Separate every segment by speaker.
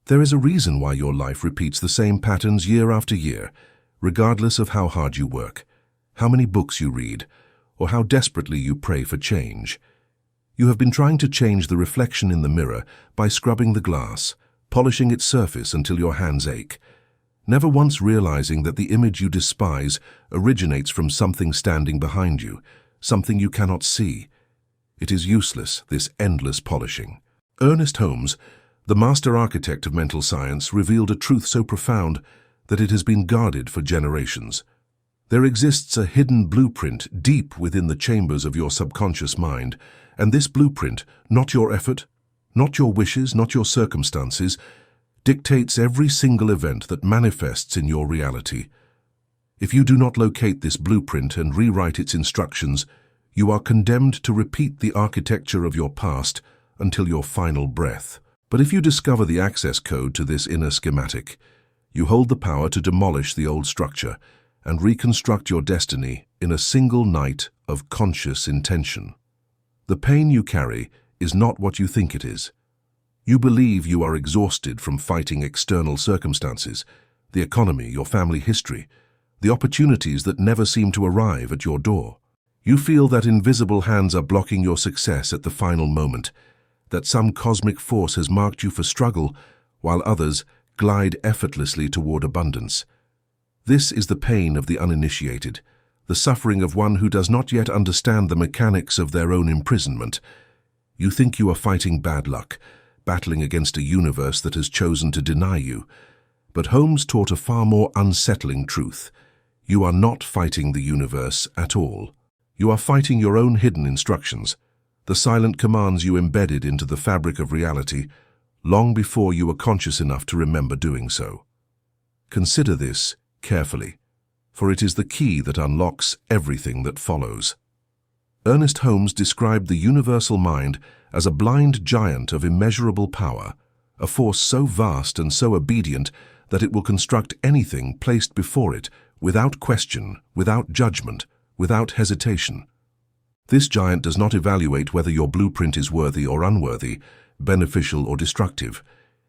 Speaker 1: There is a reason why your life repeats the same patterns year after year, regardless of how hard you work, how many books you read, or how desperately you pray for change. You have been trying to change the reflection in the mirror by scrubbing the glass, polishing its surface until your hands ache, never once realizing that the image you despise originates from something standing behind you, something you cannot see. It is useless, this endless polishing. Ernest Holmes, the master architect of mental science, revealed a truth so profound that it has been guarded for generations. There exists a hidden blueprint deep within the chambers of your subconscious mind, and this blueprint, not your effort, not your wishes, not your circumstances, dictates every single event that manifests in your reality. If you do not locate this blueprint and rewrite its instructions, you are condemned to repeat the architecture of your past until your final breath. But if you discover the access code to this inner schematic, you hold the power to demolish the old structure and reconstruct your destiny in a single night of conscious intention. The pain you carry is not what you think it is. You believe you are exhausted from fighting external circumstances, the economy, your family history, the opportunities that never seem to arrive at your door. You feel that invisible hands are blocking your success at the final moment, that some cosmic force has marked you for struggle, while others glide effortlessly toward abundance. This is the pain of the uninitiated, the suffering of one who does not yet understand the mechanics of their own imprisonment. You think you are fighting bad luck, battling against a universe that has chosen to deny you. But Holmes taught a far more unsettling truth. You are not fighting the universe at all. You are fighting your own hidden instructions, the silent commands you embedded into the fabric of reality long before you were conscious enough to remember doing so. Consider this carefully, for it is the key that unlocks everything that follows. Ernest Holmes described the universal mind as a blind giant of immeasurable power, a force so vast and so obedient that it will construct anything placed before it without question, without judgment, without hesitation. This giant does not evaluate whether your blueprint is worthy or unworthy, beneficial or destructive.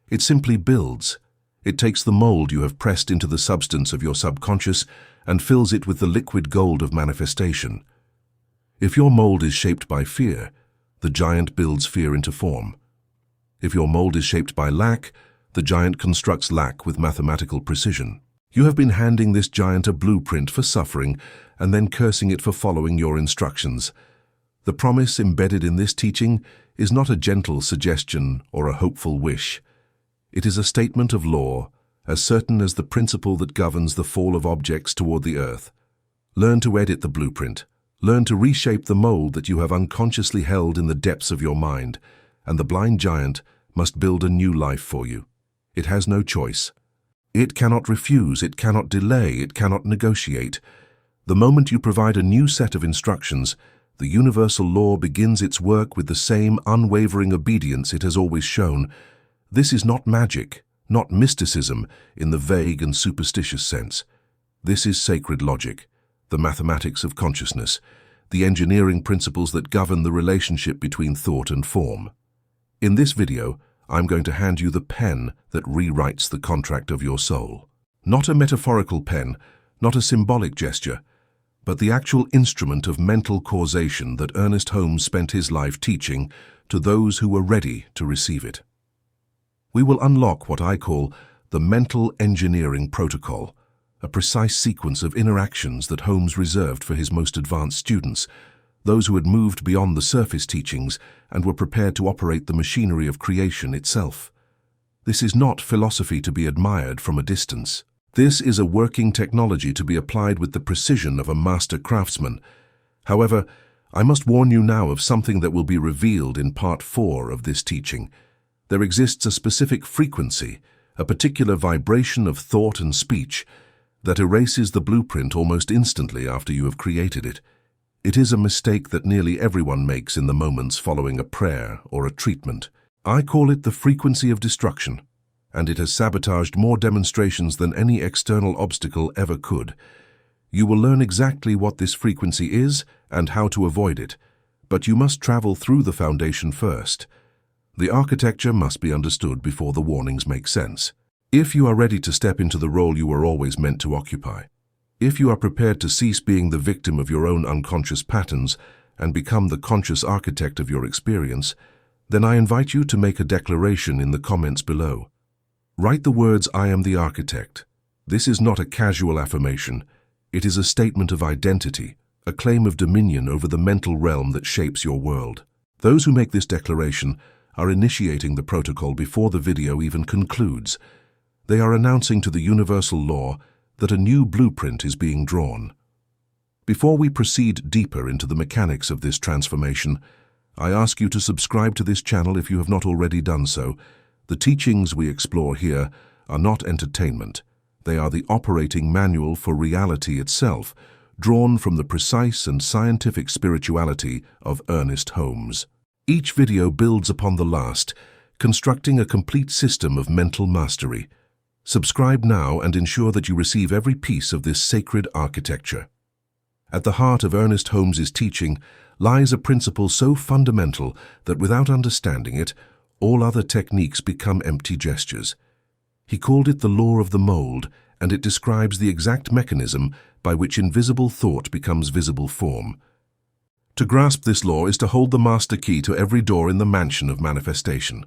Speaker 1: It simply builds. It takes the mold you have pressed into the substance of your subconscious and fills it with the liquid gold of manifestation. If your mold is shaped by fear, the giant builds fear into form. If your mold is shaped by lack, the giant constructs lack with mathematical precision. You have been handing this giant a blueprint for suffering and then cursing it for following your instructions. The promise embedded in this teaching is not a gentle suggestion or a hopeful wish. It is a statement of law, as certain as the principle that governs the fall of objects toward the earth. Learn to edit the blueprint. Learn to reshape the mold that you have unconsciously held in the depths of your mind, and the blind giant must build a new life for you. It has no choice. It cannot refuse, it cannot delay, it cannot negotiate. The moment you provide a new set of instructions, the universal law begins its work with the same unwavering obedience it has always shown. This is not magic, not mysticism in the vague and superstitious sense. This is sacred logic, the mathematics of consciousness, the engineering principles that govern the relationship between thought and form. In this video, I'm going to hand you the pen that rewrites the contract of your soul. Not a metaphorical pen, not a symbolic gesture, but the actual instrument of mental causation that Ernest Holmes spent his life teaching to those who were ready to receive it. We will unlock what I call the mental engineering protocol, a precise sequence of interactions that Holmes reserved for his most advanced students, those who had moved beyond the surface teachings and were prepared to operate the machinery of creation itself. This is not philosophy to be admired from a distance. This is a working technology to be applied with the precision of a master craftsman. However, I must warn you now of something that will be revealed in part 4 of this teaching. There exists a specific frequency, a particular vibration of thought and speech that erases the blueprint almost instantly after you have created it. It is a mistake that nearly everyone makes in the moments following a prayer or a treatment. I call it the frequency of destruction, and it has sabotaged more demonstrations than any external obstacle ever could. You will learn exactly what this frequency is and how to avoid it, but you must travel through the foundation first. The architecture must be understood before the warnings make sense. If you are ready to step into the role you were always meant to occupy, if you are prepared to cease being the victim of your own unconscious patterns and become the conscious architect of your experience, then I invite you to make a declaration in the comments below. Write the words, "I am the architect." This is not a casual affirmation. It is a statement of identity, a claim of dominion over the mental realm that shapes your world. Those who make this declaration are initiating the protocol before the video even concludes. They are announcing to the universal law that a new blueprint is being drawn. Before we proceed deeper into the mechanics of this transformation, I ask you to subscribe to this channel if you have not already done so. The teachings we explore here are not entertainment. They are the operating manual for reality itself, drawn from the precise and scientific spirituality of Ernest Holmes. Each video builds upon the last, constructing a complete system of mental mastery. Subscribe now and ensure that you receive every piece of this sacred architecture. At the heart of Ernest Holmes's teaching lies a principle so fundamental that without understanding it, all other techniques become empty gestures. He called it the law of the mold, and it describes the exact mechanism by which invisible thought becomes visible form. To grasp this law is to hold the master key to every door in the mansion of manifestation.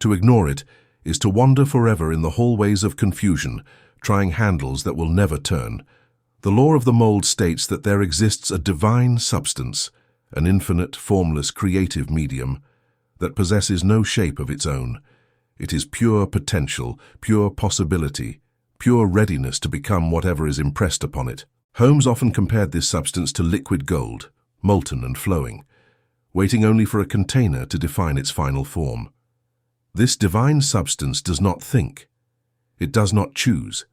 Speaker 1: To ignore it is to wander forever in the hallways of confusion, trying handles that will never turn. The law of the mold states that there exists a divine substance, an infinite, formless, creative medium, that possesses no shape of its own. It is pure potential, pure possibility, pure readiness to become whatever is impressed upon it. Holmes often compared this substance to liquid gold, molten and flowing, waiting only for a container to define its final form. This divine substance does not think. It does not choose.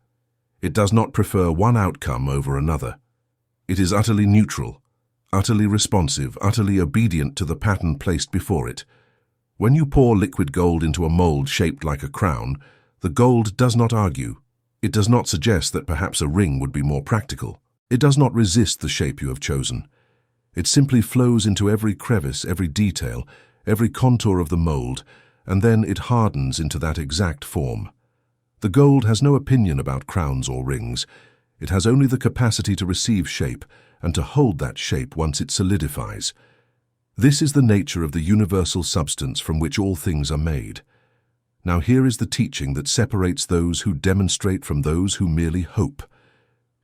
Speaker 1: It does not prefer one outcome over another. It is utterly neutral, utterly responsive, utterly obedient to the pattern placed before it. When you pour liquid gold into a mold shaped like a crown, the gold does not argue. It does not suggest that perhaps a ring would be more practical. It does not resist the shape you have chosen. It simply flows into every crevice, every detail, every contour of the mold, and then it hardens into that exact form. The gold has no opinion about crowns or rings. It has only the capacity to receive shape and to hold that shape once it solidifies. This is the nature of the universal substance from which all things are made. Now here is the teaching that separates those who demonstrate from those who merely hope.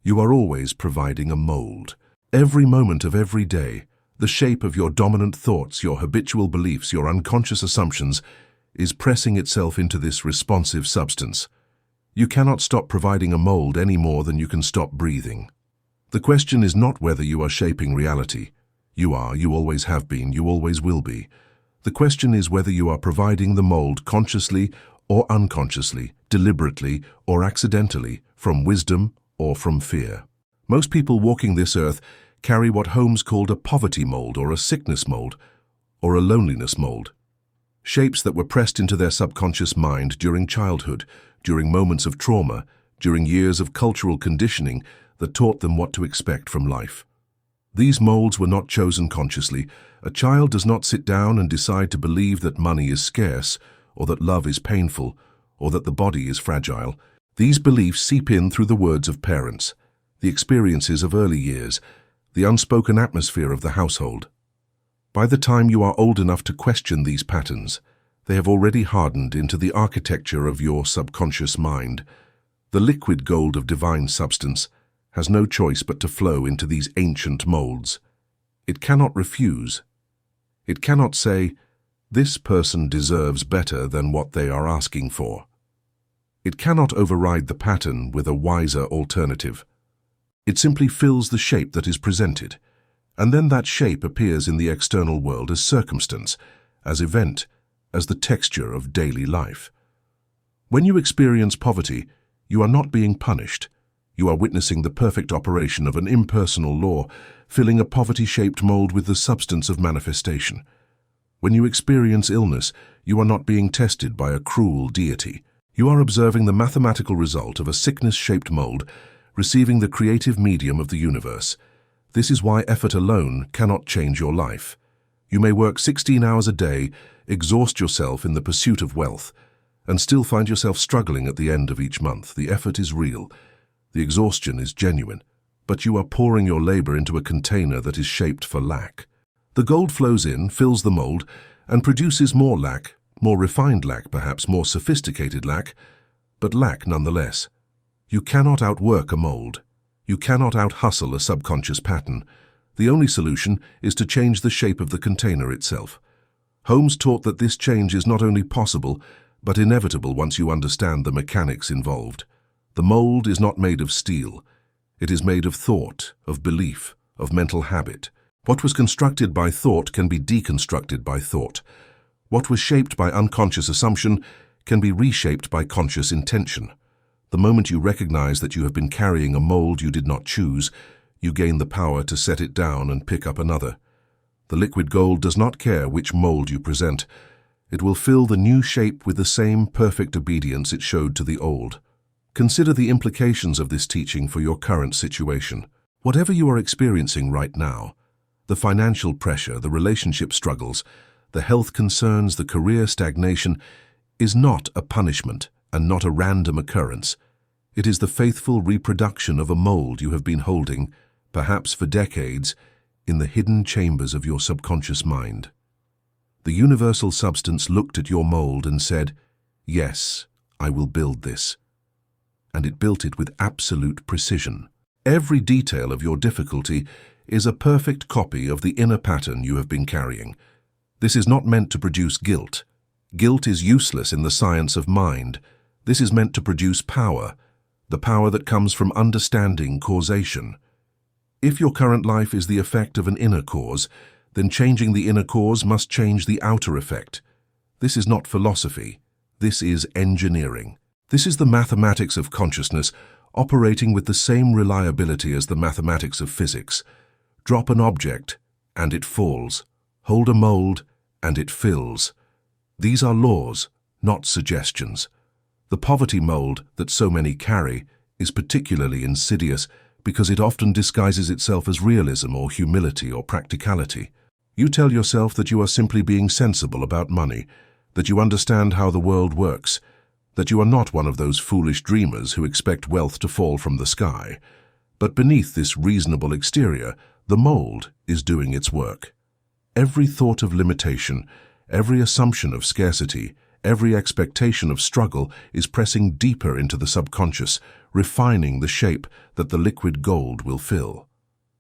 Speaker 1: You are always providing a mold. Every moment of every day, the shape of your dominant thoughts, your habitual beliefs, your unconscious assumptions, is pressing itself into this responsive substance. You cannot stop providing a mold any more than you can stop breathing. The question is not whether you are shaping reality. You are, you always have been, you always will be. The question is whether you are providing the mold consciously or unconsciously, deliberately or accidentally, from wisdom or from fear. Most people walking this earth carry what Holmes called a poverty mold or a sickness mold or a loneliness mold. Shapes that were pressed into their subconscious mind during childhood, during moments of trauma, during years of cultural conditioning that taught them what to expect from life. These molds were not chosen consciously. A child does not sit down and decide to believe that money is scarce, or that love is painful, or that the body is fragile. These beliefs seep in through the words of parents, the experiences of early years, the unspoken atmosphere of the household. By the time you are old enough to question these patterns, they have already hardened into the architecture of your subconscious mind. The liquid gold of divine substance has no choice but to flow into these ancient molds. It cannot refuse. It cannot say, "This person deserves better than what they are asking for." It cannot override the pattern with a wiser alternative. It simply fills the shape that is presented, and then that shape appears in the external world as circumstance, as event, as the texture of daily life. When you experience poverty, you are not being punished. You are witnessing the perfect operation of an impersonal law, filling a poverty-shaped mold with the substance of manifestation. When you experience illness, you are not being tested by a cruel deity. You are observing the mathematical result of a sickness-shaped mold, receiving the creative medium of the universe. This is why effort alone cannot change your life. You may work 16 hours a day, exhaust yourself in the pursuit of wealth, and still find yourself struggling at the end of each month. The effort is real. The exhaustion is genuine, but you are pouring your labor into a container that is shaped for lack. The gold flows in, fills the mold, and produces more lack, more refined lack, perhaps more sophisticated lack, but lack nonetheless. You cannot outwork a mold. You cannot out-hustle a subconscious pattern. The only solution is to change the shape of the container itself. Holmes taught that this change is not only possible, but inevitable once you understand the mechanics involved. The mold is not made of steel. It is made of thought, of belief, of mental habit. What was constructed by thought can be deconstructed by thought. What was shaped by unconscious assumption can be reshaped by conscious intention. The moment you recognize that you have been carrying a mold you did not choose, you gain the power to set it down and pick up another. The liquid gold does not care which mold you present. It will fill the new shape with the same perfect obedience it showed to the old. Consider the implications of this teaching for your current situation. Whatever you are experiencing right now, the financial pressure, the relationship struggles, the health concerns, the career stagnation, is not a punishment and not a random occurrence. It is the faithful reproduction of a mold you have been holding, perhaps for decades, in the hidden chambers of your subconscious mind. The universal substance looked at your mold and said, "Yes, I will build this." And it built it with absolute precision. Every detail of your difficulty is a perfect copy of the inner pattern you have been carrying. This is not meant to produce guilt. Guilt is useless in the science of mind. This is meant to produce power, the power that comes from understanding causation. If your current life is the effect of an inner cause, then changing the inner cause must change the outer effect. This is not philosophy. This is engineering. This is the mathematics of consciousness, operating with the same reliability as the mathematics of physics. Drop an object, and it falls. Hold a mold, and it fills. These are laws, not suggestions. The poverty mold that so many carry is particularly insidious because it often disguises itself as realism or humility or practicality. You tell yourself that you are simply being sensible about money, that you understand how the world works, that you are not one of those foolish dreamers who expect wealth to fall from the sky. But beneath this reasonable exterior, the mold is doing its work. Every thought of limitation, every assumption of scarcity, every expectation of struggle is pressing deeper into the subconscious, refining the shape that the liquid gold will fill.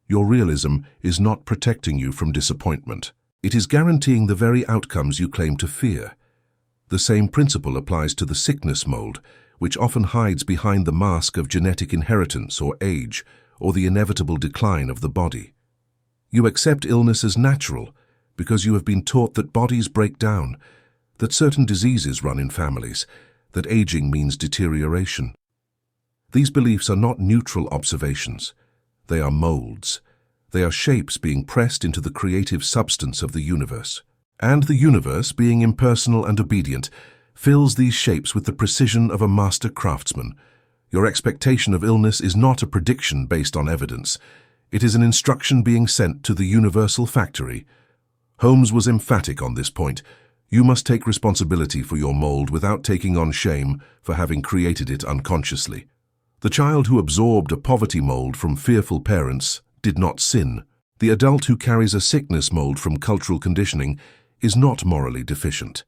Speaker 1: Your realism is not protecting you from disappointment. It is guaranteeing the very outcomes you claim to fear. The same principle applies to the sickness mold, which often hides behind the mask of genetic inheritance or age, or the inevitable decline of the body. You accept illness as natural because you have been taught that bodies break down, that certain diseases run in families, that aging means deterioration. These beliefs are not neutral observations. They are molds. They are shapes being pressed into the creative substance of the universe. And the universe, being impersonal and obedient, fills these shapes with the precision of a master craftsman. Your expectation of illness is not a prediction based on evidence. It is an instruction being sent to the universal factory. Holmes was emphatic on this point. You must take responsibility for your mold without taking on shame for having created it unconsciously. The child who absorbed a poverty mold from fearful parents did not sin. The adult who carries a sickness mold from cultural conditioning is not morally deficient.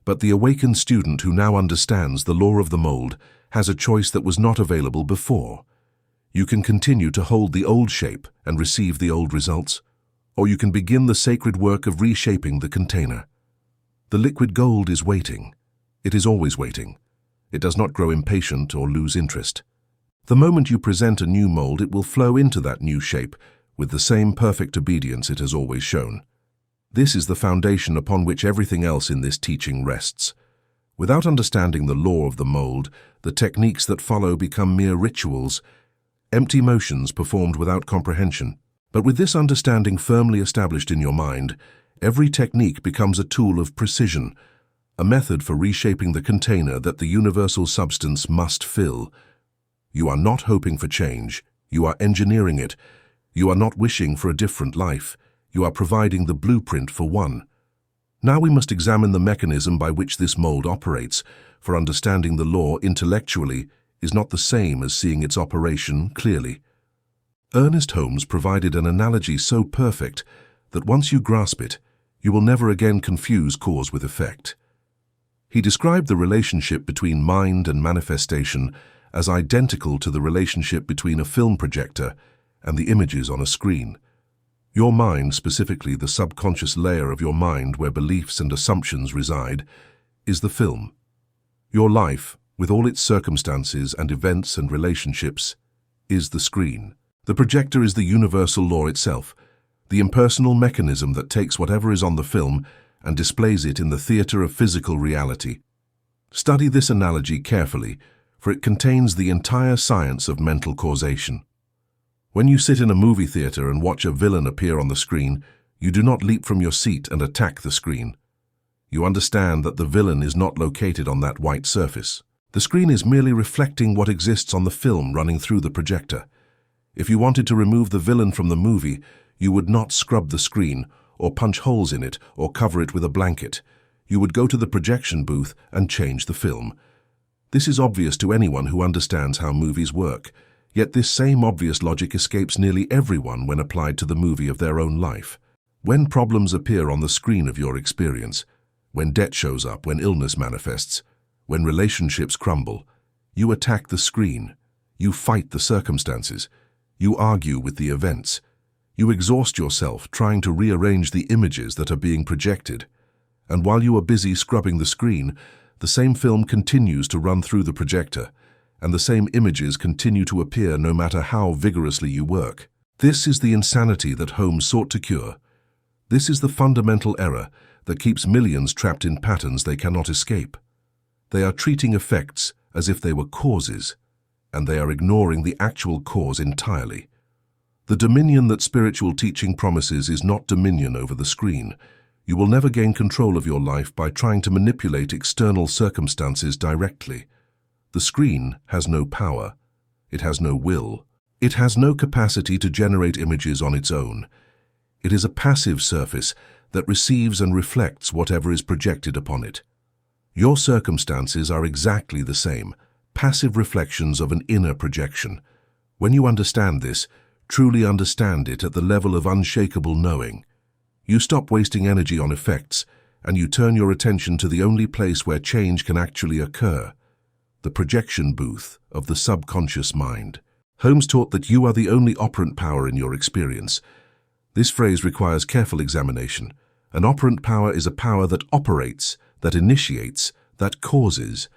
Speaker 1: But the awakened student who now understands the law of the mold has a choice that was not available before. You can continue to hold the old shape and receive the old results, or you can begin the sacred work of reshaping the container. The liquid gold is waiting. It is always waiting. It does not grow impatient or lose interest. The moment you present a new mold, it will flow into that new shape with the same perfect obedience it has always shown. This is the foundation upon which everything else in this teaching rests. Without understanding the law of the mold, the techniques that follow become mere rituals, empty motions performed without comprehension. But with this understanding firmly established in your mind, every technique becomes a tool of precision, a method for reshaping the container that the universal substance must fill. You are not hoping for change. You are engineering it. You are not wishing for a different life. You are providing the blueprint for one. Now we must examine the mechanism by which this mold operates, for understanding the law intellectually is not the same as seeing its operation clearly. Ernest Holmes provided an analogy so perfect that once you grasp it, you will never again confuse cause with effect. He described the relationship between mind and manifestation as identical to the relationship between a film projector and the images on a screen. Your mind, specifically the subconscious layer of your mind where beliefs and assumptions reside, is the film. Your life, with all its circumstances and events and relationships, is the screen. The projector is the universal law itself, the impersonal mechanism that takes whatever is on the film and displays it in the theater of physical reality. Study this analogy carefully, for it contains the entire science of mental causation. When you sit in a movie theater and watch a villain appear on the screen, you do not leap from your seat and attack the screen. You understand that the villain is not located on that white surface. The screen is merely reflecting what exists on the film running through the projector. If you wanted to remove the villain from the movie, you would not scrub the screen, or punch holes in it, or cover it with a blanket. You would go to the projection booth and change the film. This is obvious to anyone who understands how movies work, yet this same obvious logic escapes nearly everyone when applied to the movie of their own life. When problems appear on the screen of your experience, when debt shows up, when illness manifests, when relationships crumble, you attack the screen. You fight the circumstances. You argue with the events. You exhaust yourself trying to rearrange the images that are being projected. And while you are busy scrubbing the screen, the same film continues to run through the projector, and the same images continue to appear no matter how vigorously you work. This is the insanity that Holmes sought to cure. This is the fundamental error that keeps millions trapped in patterns they cannot escape. They are treating effects as if they were causes, and they are ignoring the actual cause entirely. The dominion that spiritual teaching promises is not dominion over the screen. You will never gain control of your life by trying to manipulate external circumstances directly. The screen has no power. It has no will. It has no capacity to generate images on its own. It is a passive surface that receives and reflects whatever is projected upon it. Your circumstances are exactly the same, passive reflections of an inner projection. When you understand this, truly understand it at the level of unshakable knowing, you stop wasting energy on effects and you turn your attention to the only place where change can actually occur, the projection booth of the subconscious mind. Holmes taught that you are the only operant power in your experience. This phrase requires careful examination. An operant power is a power that operates, that initiates, that causes.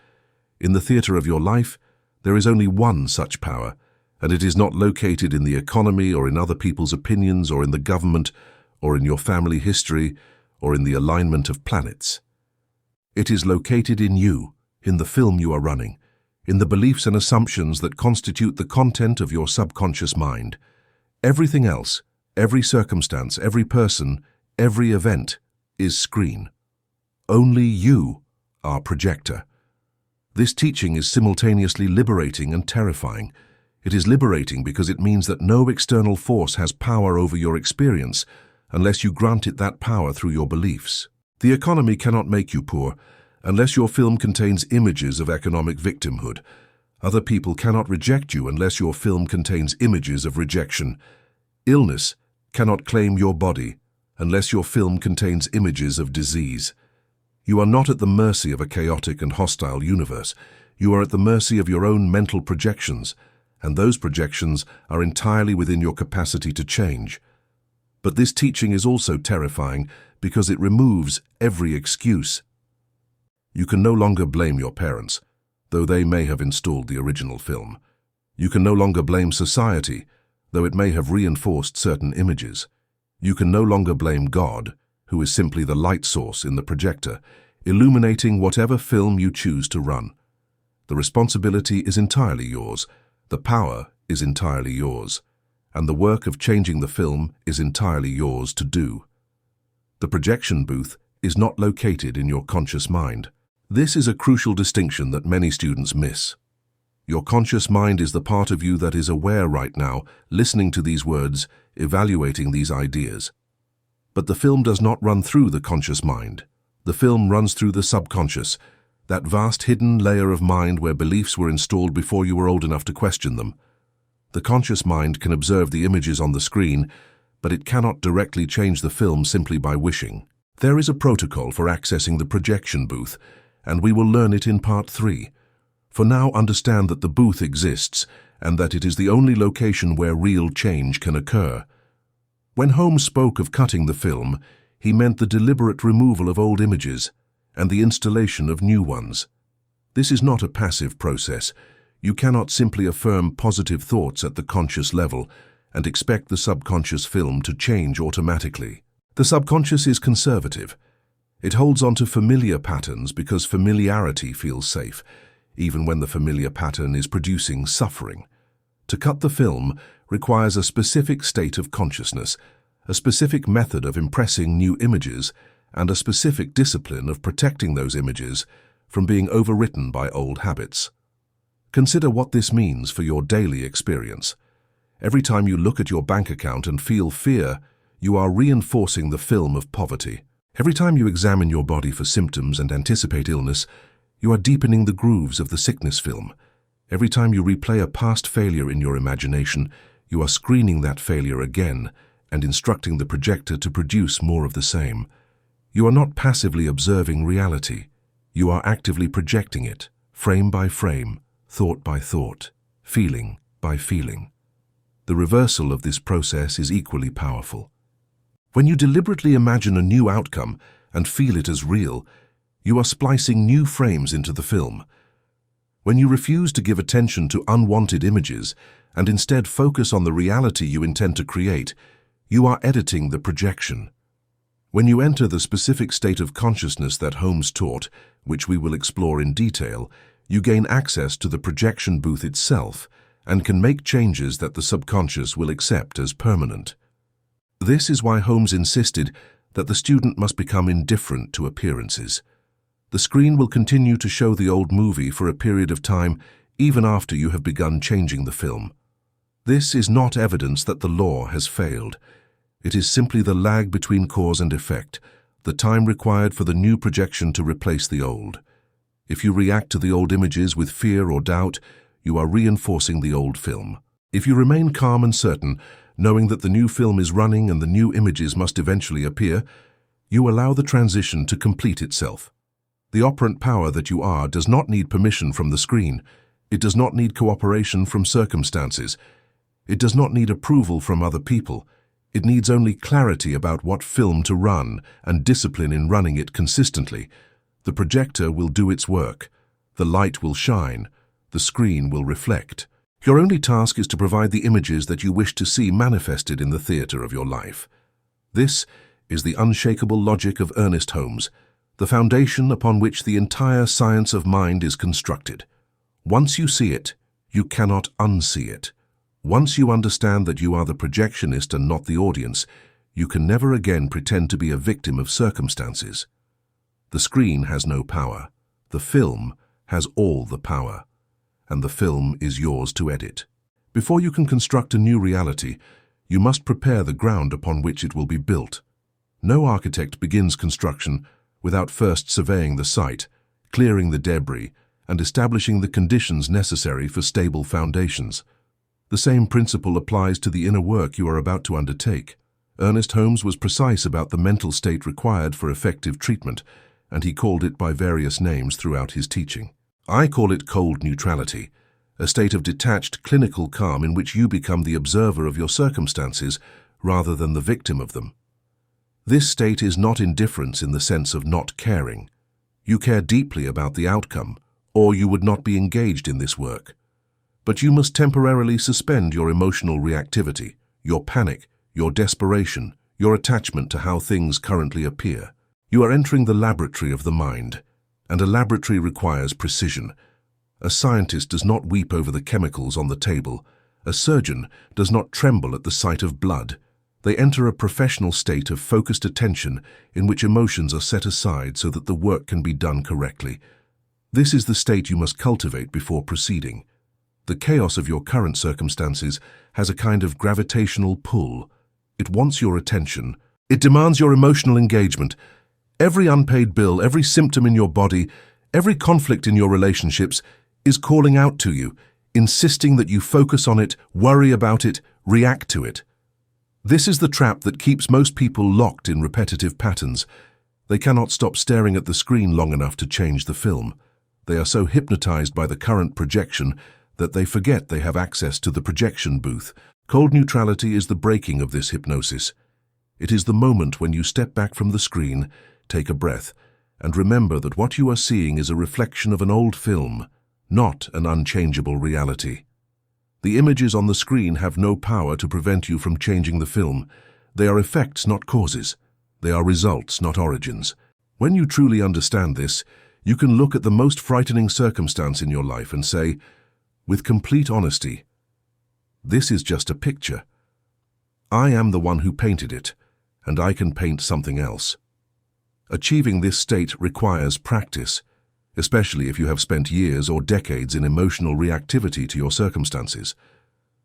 Speaker 1: In the theater of your life, there is only one such power, and it is not located in the economy or in other people's opinions or in the government or in your family history or in the alignment of planets. It is located in you, in the film you are running, in the beliefs and assumptions that constitute the content of your subconscious mind. Everything else, every circumstance, every person, every event is screen. Only you are projector. This teaching is simultaneously liberating and terrifying. It is liberating because it means that no external force has power over your experience unless you grant it that power through your beliefs. The economy cannot make you poor unless your film contains images of economic victimhood. Other people cannot reject you unless your film contains images of rejection. Illness cannot claim your body unless your film contains images of disease. You are not at the mercy of a chaotic and hostile universe. You are at the mercy of your own mental projections, and those projections are entirely within your capacity to change. But this teaching is also terrifying because it removes every excuse. You can no longer blame your parents, though they may have installed the original film. You can no longer blame society, though it may have reinforced certain images. You can no longer blame God, who is simply the light source in the projector, illuminating whatever film you choose to run. The responsibility is entirely yours, the power is entirely yours, and the work of changing the film is entirely yours to do. The projection booth is not located in your conscious mind. This is a crucial distinction that many students miss. Your conscious mind is the part of you that is aware right now, listening to these words, evaluating these ideas. But the film does not run through the conscious mind. The film runs through the subconscious, that vast hidden layer of mind where beliefs were installed before you were old enough to question them. The conscious mind can observe the images on the screen, but it cannot directly change the film simply by wishing. There is a protocol for accessing the projection booth, and we will learn it in part 3. For now, understand that the booth exists and that it is the only location where real change can occur. When Holmes spoke of cutting the film, he meant the deliberate removal of old images and the installation of new ones. This is not a passive process. You cannot simply affirm positive thoughts at the conscious level and expect the subconscious film to change automatically. The subconscious is conservative. It holds on to familiar patterns because familiarity feels safe, even when the familiar pattern is producing suffering. To cut the film requires a specific state of consciousness, a specific method of impressing new images, and a specific discipline of protecting those images from being overwritten by old habits. Consider what this means for your daily experience. Every time you look at your bank account and feel fear, you are reinforcing the film of poverty. Every time you examine your body for symptoms and anticipate illness, you are deepening the grooves of the sickness film. Every time you replay a past failure in your imagination, you are screening that failure again and instructing the projector to produce more of the same. You are not passively observing reality. You are actively projecting it, frame by frame, thought by thought, feeling by feeling. The reversal of this process is equally powerful. When you deliberately imagine a new outcome and feel it as real, you are splicing new frames into the film. When you refuse to give attention to unwanted images and instead focus on the reality you intend to create, you are editing the projection. When you enter the specific state of consciousness that Holmes taught, which we will explore in detail, you gain access to the projection booth itself and can make changes that the subconscious will accept as permanent. This is why Holmes insisted that the student must become indifferent to appearances. The screen will continue to show the old movie for a period of time even after you have begun changing the film. This is not evidence that the law has failed. It is simply the lag between cause and effect, the time required for the new projection to replace the old. If you react to the old images with fear or doubt, you are reinforcing the old film. If you remain calm and certain, knowing that the new film is running and the new images must eventually appear, you allow the transition to complete itself. The operant power that you are does not need permission from the screen. It does not need cooperation from circumstances. It does not need approval from other people. It needs only clarity about what film to run and discipline in running it consistently. The projector will do its work. The light will shine. The screen will reflect. Your only task is to provide the images that you wish to see manifested in the theater of your life. This is the unshakable logic of Ernest Holmes, the foundation upon which the entire science of mind is constructed. Once you see it, you cannot unsee it. Once you understand that you are the projectionist and not the audience, you can never again pretend to be a victim of circumstances. The screen has no power. The film has all the power, and the film is yours to edit. Before you can construct a new reality, you must prepare the ground upon which it will be built. No architect begins construction without first surveying the site, clearing the debris, and establishing the conditions necessary for stable foundations. The same principle applies to the inner work you are about to undertake. Ernest Holmes was precise about the mental state required for effective treatment, and he called it by various names throughout his teaching. I call it cold neutrality, a state of detached clinical calm in which you become the observer of your circumstances rather than the victim of them. This state is not indifference in the sense of not caring. You care deeply about the outcome, or you would not be engaged in this work. But you must temporarily suspend your emotional reactivity, your panic, your desperation, your attachment to how things currently appear. You are entering the laboratory of the mind, and a laboratory requires precision. A scientist does not weep over the chemicals on the table. A surgeon does not tremble at the sight of blood. They enter a professional state of focused attention in which emotions are set aside so that the work can be done correctly. This is the state you must cultivate before proceeding. The chaos of your current circumstances has a kind of gravitational pull. It wants your attention, It demands your emotional engagement. Every unpaid bill, every symptom in your body, every conflict in your relationships is calling out to you, insisting that you focus on it, worry about it, react to it. This is the trap that keeps most people locked in repetitive patterns. They cannot stop staring at the screen long enough to change the film. They are so hypnotized by the current projection that they forget they have access to the projection booth. Cold neutrality is the breaking of this hypnosis. It is the moment when you step back from the screen, take a breath, and remember that what you are seeing is a reflection of an old film, not an unchangeable reality. The images on the screen have no power to prevent you from changing the film. They are effects, not causes. They are results, not origins. When you truly understand this, you can look at the most frightening circumstance in your life and say, with complete honesty, this is just a picture. I am the one who painted it, and I can paint something else. Achieving this state requires practice, especially if you have spent years or decades in emotional reactivity to your circumstances.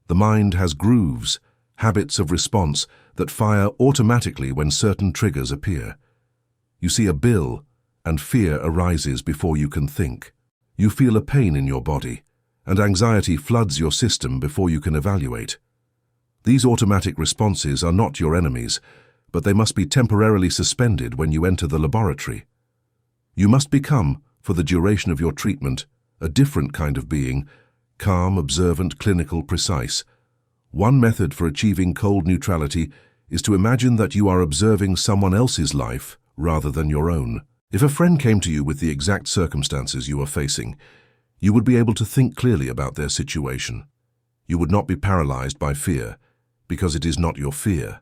Speaker 1: The mind has grooves, habits of response that fire automatically when certain triggers appear. You see a bill, and fear arises before you can think. You feel a pain in your body, and anxiety floods your system before you can evaluate. These automatic responses are not your enemies, but they must be temporarily suspended when you enter the laboratory. You must become, for the duration of your treatment, a different kind of being, calm, observant, clinical, precise. One method for achieving cold neutrality is to imagine that you are observing someone else's life rather than your own. If a friend came to you with the exact circumstances you are facing, you would be able to think clearly about their situation. You would not be paralyzed by fear, because it is not your fear.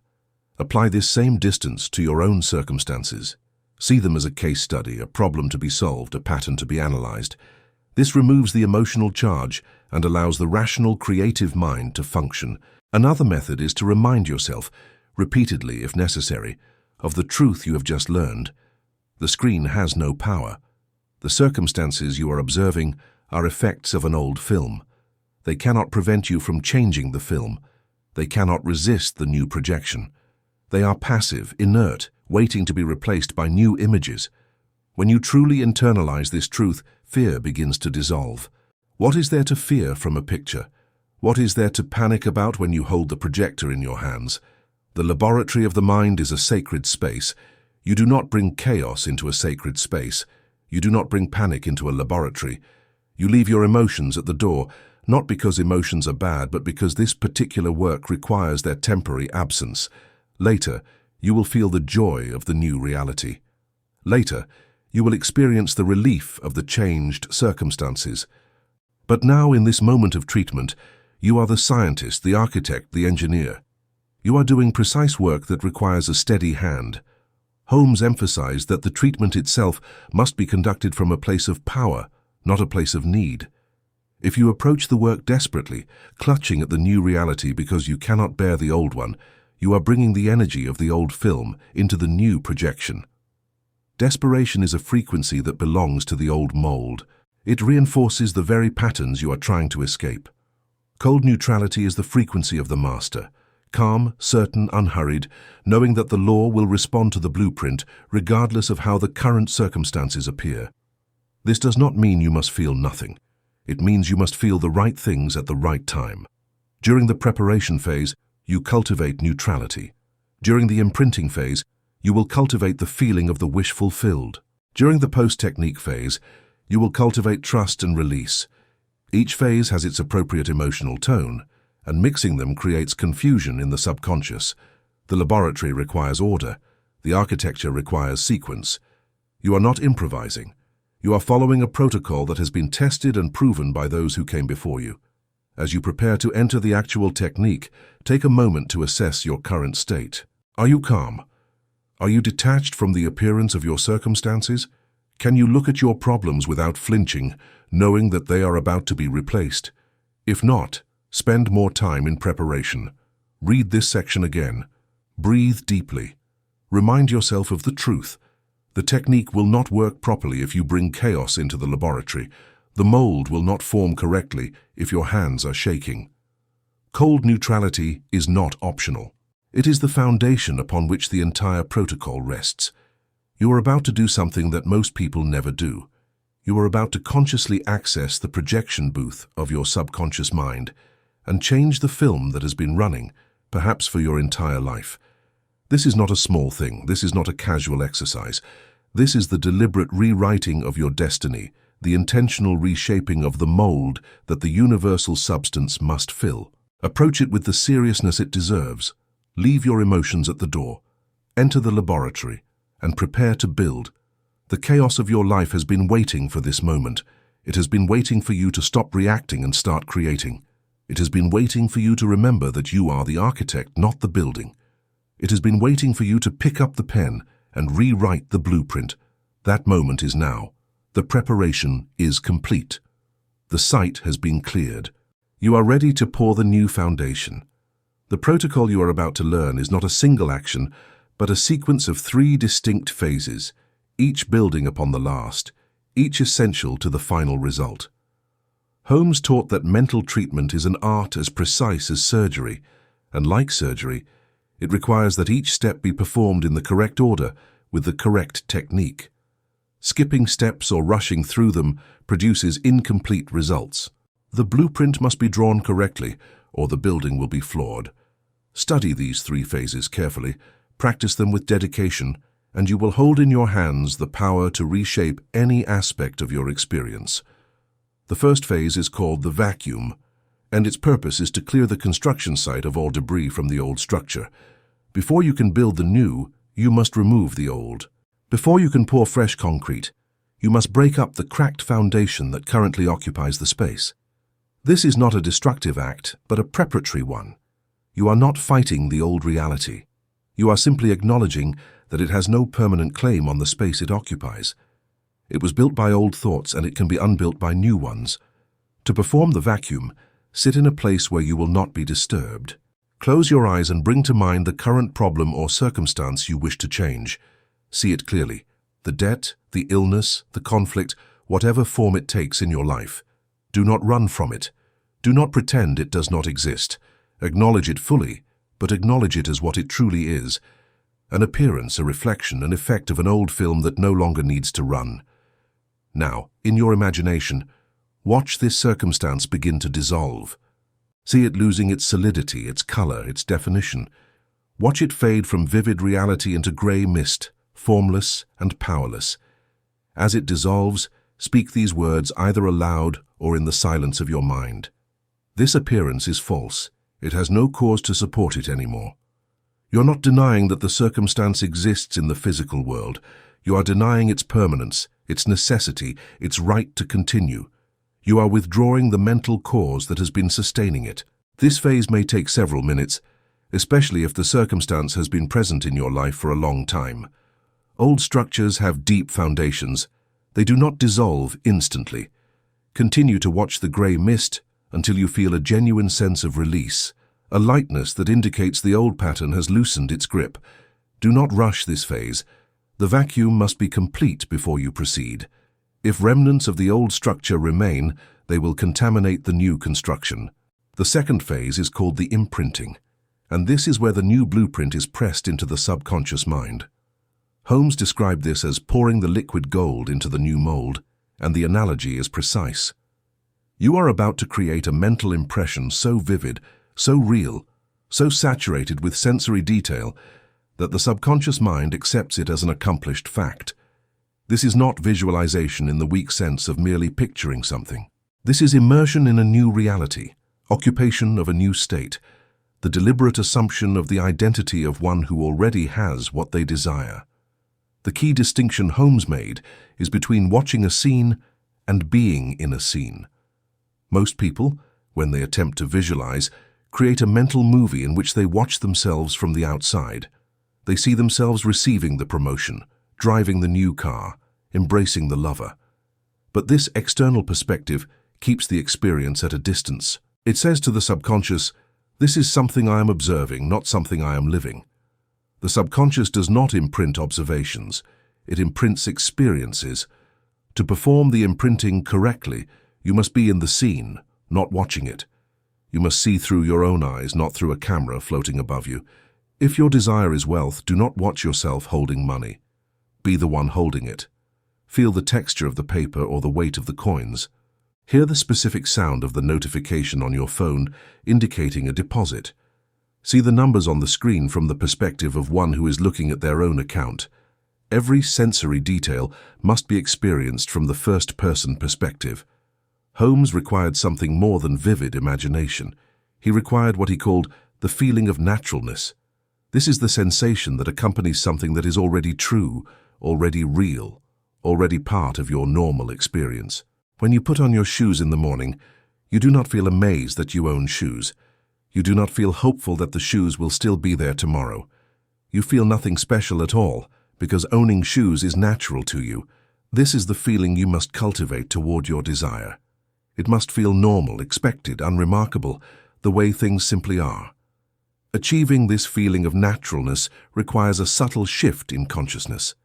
Speaker 1: Apply this same distance to your own circumstances. See them as a case study, a problem to be solved, a pattern to be analyzed. This removes the emotional charge and allows the rational, creative mind to function. Another method is to remind yourself, repeatedly if necessary, of the truth you have just learned. The screen has no power. The circumstances you are observing are effects of an old film. They cannot prevent you from changing the film. They cannot resist the new projection. They are passive, inert, waiting to be replaced by new images. When you truly internalize this truth, fear begins to dissolve. What is there to fear from a picture? What is there to panic about when you hold the projector in your hands? The laboratory of the mind is a sacred space. You do not bring chaos into a sacred space. You do not bring panic into a laboratory. You leave your emotions at the door, not because emotions are bad, but because this particular work requires their temporary absence. Later, you will feel the joy of the new reality. Later, you will experience the relief of the changed circumstances. But now, in this moment of treatment, you are the scientist, the architect, the engineer. You are doing precise work that requires a steady hand. Holmes emphasized that the treatment itself must be conducted from a place of power, not a place of need. If you approach the work desperately, clutching at the new reality because you cannot bear the old one, you are bringing the energy of the old film into the new projection. Desperation is a frequency that belongs to the old mold. It reinforces the very patterns you are trying to escape. Cold neutrality is the frequency of the master. Calm, certain, unhurried, knowing that the law will respond to the blueprint regardless of how the current circumstances appear. This does not mean you must feel nothing. It means you must feel the right things at the right time. During the preparation phase, you cultivate neutrality. During the imprinting phase, you will cultivate the feeling of the wish fulfilled. During the post-technique phase, you will cultivate trust and release. Each phase has its appropriate emotional tone, and mixing them creates confusion in the subconscious. The laboratory requires order. The architecture requires sequence. You are not improvising. You are following a protocol that has been tested and proven by those who came before you. As you prepare to enter the actual technique, take a moment to assess your current state. Are you calm? Are you detached from the appearance of your circumstances? Can you look at your problems without flinching, knowing that they are about to be replaced? If not, spend more time in preparation. Read this section again. Breathe deeply. Remind yourself of the truth. The technique will not work properly if you bring chaos into the laboratory. The mold will not form correctly if your hands are shaking. Cold neutrality is not optional. It is the foundation upon which the entire protocol rests. You are about to do something that most people never do. You are about to consciously access the projection booth of your subconscious mind and change the film that has been running, perhaps for your entire life. This is not a small thing. This is not a casual exercise. This is the deliberate rewriting of your destiny, the intentional reshaping of the mold that the universal substance must fill. Approach it with the seriousness it deserves. Leave your emotions at the door. Enter the laboratory and prepare to build. The chaos of your life has been waiting for this moment. It has been waiting for you to stop reacting and start creating. It has been waiting for you to remember that you are the architect, not the building. It has been waiting for you to pick up the pen and rewrite the blueprint. That moment is now. The preparation is complete. The site has been cleared. You are ready to pour the new foundation. The protocol you are about to learn is not a single action, but a sequence of 3 distinct phases, each building upon the last, each essential to the final result. Holmes taught that mental treatment is an art as precise as surgery, and like surgery, it requires that each step be performed in the correct order with the correct technique. Skipping steps or rushing through them produces incomplete results. The blueprint must be drawn correctly, or the building will be flawed. Study these 3 phases carefully, practice them with dedication, and you will hold in your hands the power to reshape any aspect of your experience. The first phase is called the vacuum, and its purpose is to clear the construction site of all debris from the old structure. Before you can build the new, you must remove the old. Before you can pour fresh concrete, you must break up the cracked foundation that currently occupies the space. This is not a destructive act, but a preparatory one. You are not fighting the old reality. You are simply acknowledging that it has no permanent claim on the space it occupies. It was built by old thoughts and it can be unbuilt by new ones. To perform the vacuum, sit in a place where you will not be disturbed. Close your eyes and bring to mind the current problem or circumstance you wish to change. See it clearly. The debt, the illness, the conflict, whatever form it takes in your life. Do not run from it. Do not pretend it does not exist. Acknowledge it fully, but acknowledge it as what it truly is. An appearance, a reflection, an effect of an old film that no longer needs to run. Now, in your imagination, watch this circumstance begin to dissolve. See it losing its solidity, its color, its definition. Watch it fade from vivid reality into gray mist, formless and powerless. As it dissolves, speak these words either aloud or in the silence of your mind. This appearance is false. It has no cause to support it anymore. You're not denying that the circumstance exists in the physical world. You are denying its permanence, its necessity, its right to continue. You are withdrawing the mental cause that has been sustaining it. This phase may take several minutes, especially if the circumstance has been present in your life for a long time. Old structures have deep foundations. They do not dissolve instantly. Continue to watch the gray mist until you feel a genuine sense of release, a lightness that indicates the old pattern has loosened its grip. Do not rush this phase. The vacuum must be complete before you proceed. If remnants of the old structure remain, they will contaminate the new construction. The second phase is called the imprinting, and this is where the new blueprint is pressed into the subconscious mind. Holmes described this as pouring the liquid gold into the new mold, and the analogy is precise. You are about to create a mental impression so vivid, so real, so saturated with sensory detail that the subconscious mind accepts it as an accomplished fact. This is not visualization in the weak sense of merely picturing something. This is immersion in a new reality, occupation of a new state, the deliberate assumption of the identity of one who already has what they desire. The key distinction Holmes made is between watching a scene and being in a scene. Most people, when they attempt to visualize, create a mental movie in which they watch themselves from the outside. They see themselves receiving the promotion, driving the new car, embracing the lover. But this external perspective keeps the experience at a distance. It says to the subconscious, "This is something I am observing, not something I am living." The subconscious does not imprint observations, it imprints experiences. To perform the imprinting correctly, you must be in the scene, not watching it. You must see through your own eyes, not through a camera floating above you. If your desire is wealth, do not watch yourself holding money. Be the one holding it. Feel the texture of the paper or the weight of the coins. Hear the specific sound of the notification on your phone indicating a deposit. See the numbers on the screen from the perspective of one who is looking at their own account. Every sensory detail must be experienced from the first-person perspective. Holmes required something more than vivid imagination. He required what he called the feeling of naturalness. This is the sensation that accompanies something that is already true, already real, already part of your normal experience. When you put on your shoes in the morning, you do not feel amazed that you own shoes. You do not feel hopeful that the shoes will still be there tomorrow. You feel nothing special at all, because owning shoes is natural to you. This is the feeling you must cultivate toward your desire. It must feel normal, expected, unremarkable, the way things simply are. Achieving this feeling of naturalness requires a subtle shift in consciousness.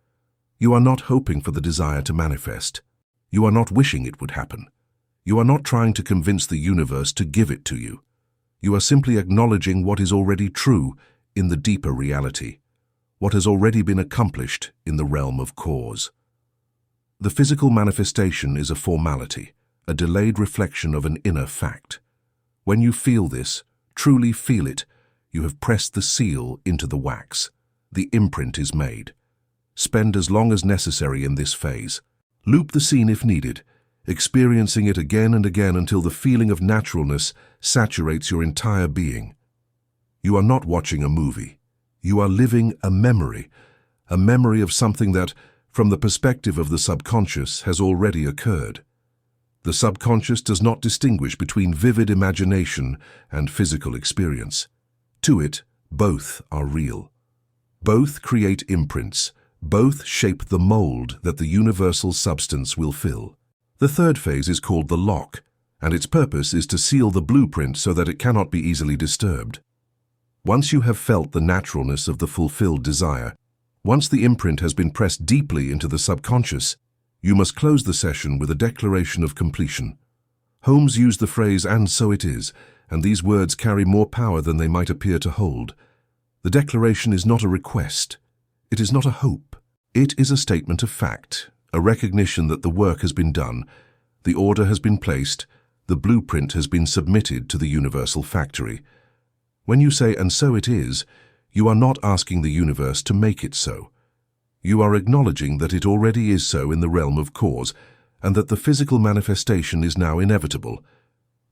Speaker 1: You are not hoping for the desire to manifest. You are not wishing it would happen. You are not trying to convince the universe to give it to you. You are simply acknowledging what is already true in the deeper reality, what has already been accomplished in the realm of cause. The physical manifestation is a formality, a delayed reflection of an inner fact. When you feel this, truly feel it, you have pressed the seal into the wax. The imprint is made. Spend as long as necessary in this phase. Loop the scene if needed, experiencing it again and again until the feeling of naturalness saturates your entire being. You are not watching a movie. You are living a memory of something that, from the perspective of the subconscious, has already occurred. The subconscious does not distinguish between vivid imagination and physical experience. To it, both are real. Both create imprints. Both shape the mold that the universal substance will fill. The third phase is called the lock, and its purpose is to seal the blueprint so that it cannot be easily disturbed. Once you have felt the naturalness of the fulfilled desire, once the imprint has been pressed deeply into the subconscious, you must close the session with a declaration of completion. Holmes used the phrase, "and so it is," and these words carry more power than they might appear to hold. The declaration is not a request. It is not a hope. It is a statement of fact, a recognition that the work has been done, the order has been placed, the blueprint has been submitted to the universal factory. When you say, "and so it is," you are not asking the universe to make it so. You are acknowledging that it already is so in the realm of cause, and that the physical manifestation is now inevitable.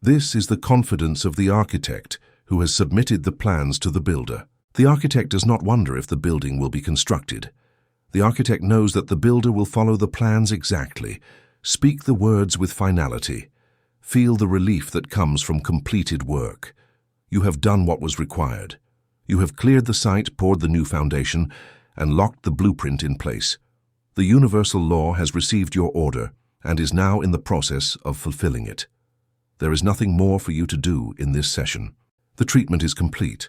Speaker 1: This is the confidence of the architect who has submitted the plans to the builder. The architect does not wonder if the building will be constructed. The architect knows that the builder will follow the plans exactly, speak the words with finality, feel the relief that comes from completed work. You have done what was required. You have cleared the site, poured the new foundation, and locked the blueprint in place. The universal law has received your order and is now in the process of fulfilling it. There is nothing more for you to do in this session. The treatment is complete.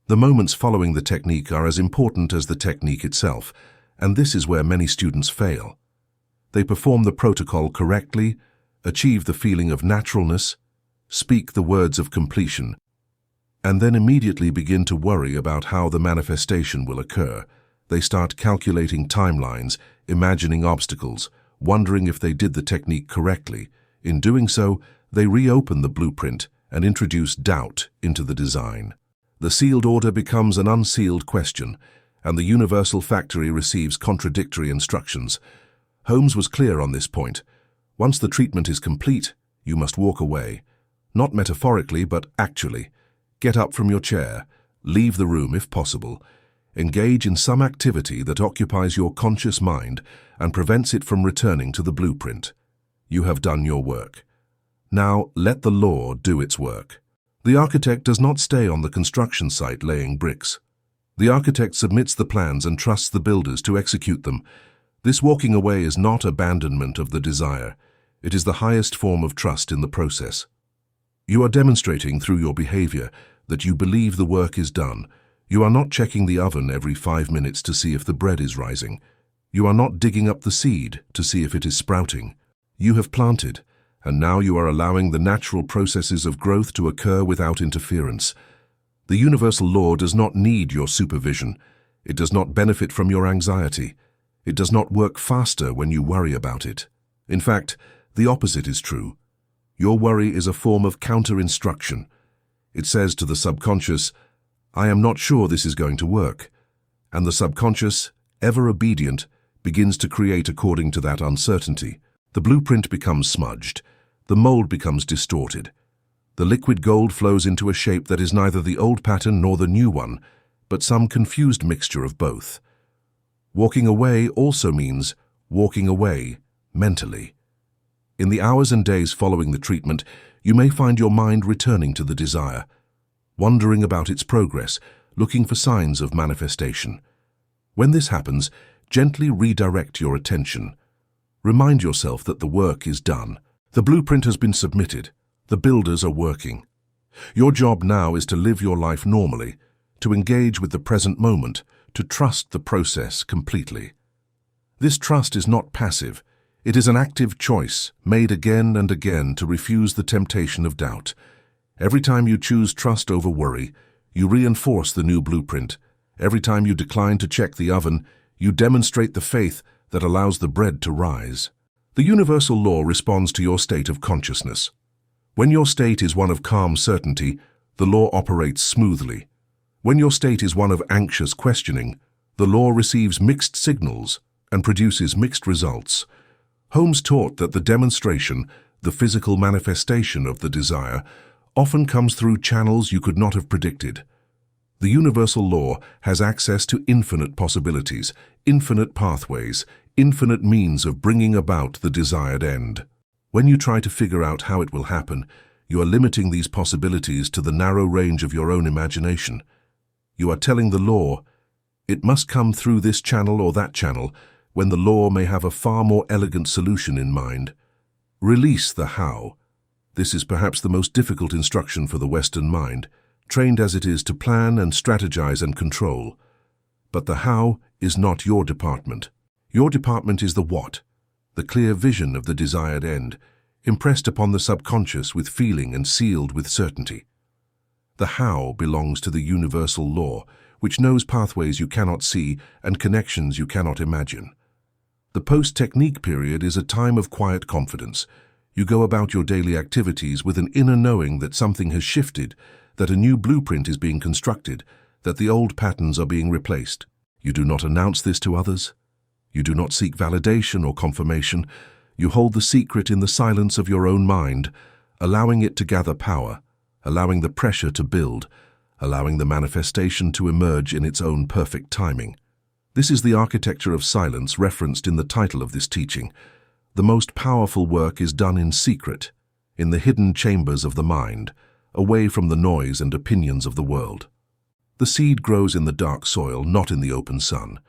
Speaker 1: The moments following the technique are as important as the technique itself, and this is where many students fail. They perform the protocol correctly, achieve the feeling of naturalness, speak the words of completion, and then immediately begin to worry about how the manifestation will occur. They start calculating timelines, imagining obstacles, wondering if they did the technique correctly. In doing so, they reopen the blueprint and introduce doubt into the design. The sealed order becomes an unsealed question, and the universal factory receives contradictory instructions. Holmes was clear on this point. Once the treatment is complete, you must walk away. Not metaphorically, but actually. Get up from your chair, leave the room if possible. Engage in some activity that occupies your conscious mind and prevents it from returning to the blueprint. You have done your work. Now let the law do its work. The architect does not stay on the construction site laying bricks. The architect submits the plans and trusts the builders to execute them. This walking away is not abandonment of the desire. It is the highest form of trust in the process. You are demonstrating through your behavior that you believe the work is done. You are not checking the oven every 5 minutes to see if the bread is rising. You are not digging up the seed to see if it is sprouting. You have planted, and now you are allowing the natural processes of growth to occur without interference. The universal law does not need your supervision. It does not benefit from your anxiety. It does not work faster when you worry about it. In fact, the opposite is true. Your worry is a form of counter-instruction. It says to the subconscious, "I am not sure this is going to work." And the subconscious, ever obedient, begins to create according to that uncertainty. The blueprint becomes smudged. The mold becomes distorted. The liquid gold flows into a shape that is neither the old pattern nor the new one, but some confused mixture of both. Walking away also means walking away mentally. In the hours and days following the treatment, you may find your mind returning to the desire, wondering about its progress, looking for signs of manifestation. When this happens, gently redirect your attention. Remind yourself that the work is done. The blueprint has been submitted. The builders are working. Your job now is to live your life normally, to engage with the present moment, to trust the process completely. This trust is not passive. It is an active choice, made again and again to refuse the temptation of doubt. Every time you choose trust over worry, you reinforce the new blueprint. Every time you decline to check the oven, you demonstrate the faith that allows the bread to rise. The universal law responds to your state of consciousness. When your state is one of calm certainty, the law operates smoothly. When your state is one of anxious questioning, the law receives mixed signals and produces mixed results. Holmes taught that the demonstration, the physical manifestation of the desire, often comes through channels you could not have predicted. The universal law has access to infinite possibilities, infinite pathways, infinite means of bringing about the desired end. When you try to figure out how it will happen, you are limiting these possibilities to the narrow range of your own imagination. You are telling the law, it must come through this channel or that channel, when the law may have a far more elegant solution in mind. Release the how. This is perhaps the most difficult instruction for the Western mind, trained as it is to plan and strategize and control. But the how is not your department. Your department is the what, the clear vision of the desired end, impressed upon the subconscious with feeling and sealed with certainty. The how belongs to the universal law, which knows pathways you cannot see and connections you cannot imagine. The post-technique period is a time of quiet confidence. You go about your daily activities with an inner knowing that something has shifted, that a new blueprint is being constructed, that the old patterns are being replaced. You do not announce this to others. You do not seek validation or confirmation. You hold the secret in the silence of your own mind, allowing it to gather power, allowing the pressure to build, allowing the manifestation to emerge in its own perfect timing. This is the architecture of silence referenced in the title of this teaching. The most powerful work is done in secret, in the hidden chambers of the mind, away from the noise and opinions of the world. The seed grows in the dark soil, not in the open sun.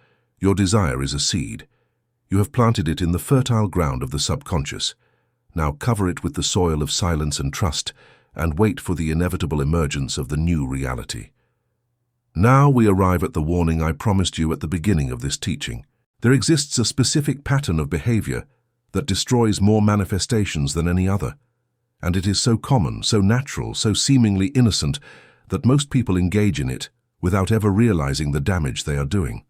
Speaker 1: Your desire is a seed. You have planted it in the fertile ground of the subconscious. Now cover it with the soil of silence and trust, and wait for the inevitable emergence of the new reality. Now we arrive at the warning I promised you at the beginning of this teaching. There exists a specific pattern of behavior that destroys more manifestations than any other. And it is so common, so natural, so seemingly innocent that most people engage in it without ever realizing the damage they are doing.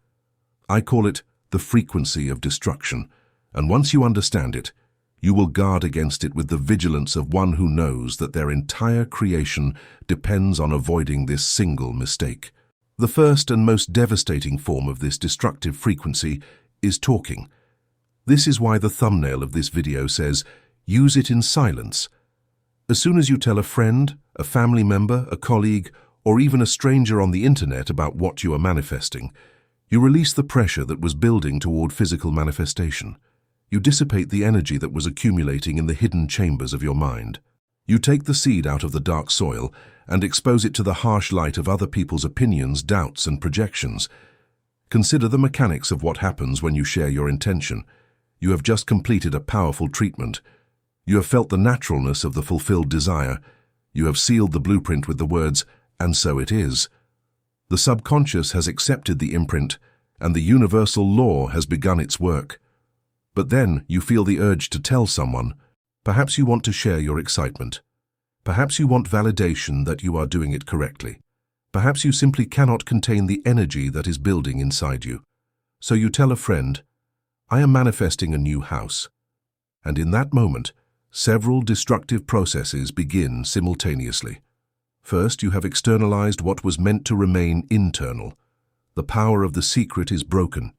Speaker 1: I call it the frequency of destruction, and once you understand it, you will guard against it with the vigilance of one who knows that their entire creation depends on avoiding this single mistake. The first and most devastating form of this destructive frequency is talking. This is why the thumbnail of this video says, "Use it in silence." As soon as you tell a friend, a family member, a colleague, or even a stranger on the internet about what you are manifesting, you release the pressure that was building toward physical manifestation. You dissipate the energy that was accumulating in the hidden chambers of your mind. You take the seed out of the dark soil and expose it to the harsh light of other people's opinions, doubts, and projections. Consider the mechanics of what happens when you share your intention. You have just completed a powerful treatment. You have felt the naturalness of the fulfilled desire. You have sealed the blueprint with the words, "And so it is." The subconscious has accepted the imprint, and the universal law has begun its work. But then you feel the urge to tell someone. Perhaps you want to share your excitement. Perhaps you want validation that you are doing it correctly. Perhaps you simply cannot contain the energy that is building inside you. So you tell a friend, "I am manifesting a new house." And in that moment, several destructive processes begin simultaneously. First, you have externalized what was meant to remain internal. The power of the secret is broken.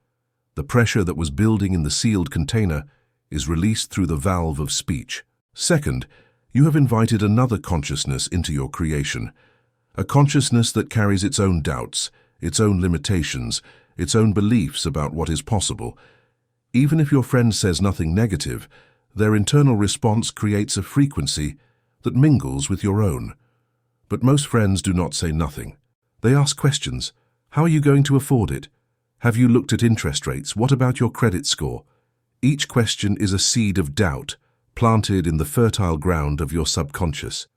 Speaker 1: The pressure that was building in the sealed container is released through the valve of speech. Second, you have invited another consciousness into your creation, a consciousness that carries its own doubts, its own limitations, its own beliefs about what is possible. Even if your friend says nothing negative, their internal response creates a frequency that mingles with your own. But most friends do not say nothing. They ask questions. How are you going to afford it? Have you looked at interest rates? What about your credit score? Each question is a seed of doubt, planted in the fertile ground of your subconscious.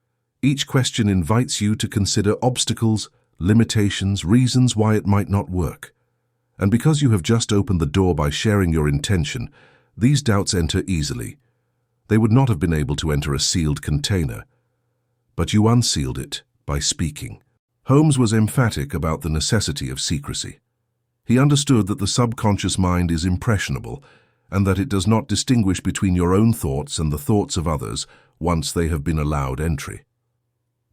Speaker 1: Each question invites you to consider obstacles, limitations, reasons why it might not work. And because you have just opened the door by sharing your intention, these doubts enter easily. They would not have been able to enter a sealed container. But you unsealed it by speaking. Holmes was emphatic about the necessity of secrecy. He understood that the subconscious mind is impressionable and that it does not distinguish between your own thoughts and the thoughts of others once they have been allowed entry.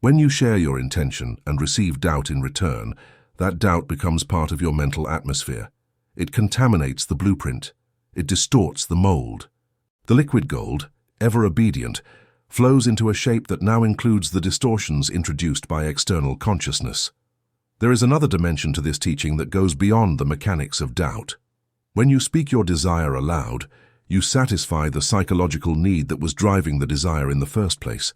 Speaker 1: When you share your intention and receive doubt in return, that doubt becomes part of your mental atmosphere. It contaminates the blueprint. It distorts the mold. The liquid gold, ever obedient, flows into a shape that now includes the distortions introduced by external consciousness. There is another dimension to this teaching that goes beyond the mechanics of doubt. When you speak your desire aloud, you satisfy the psychological need that was driving the desire in the first place.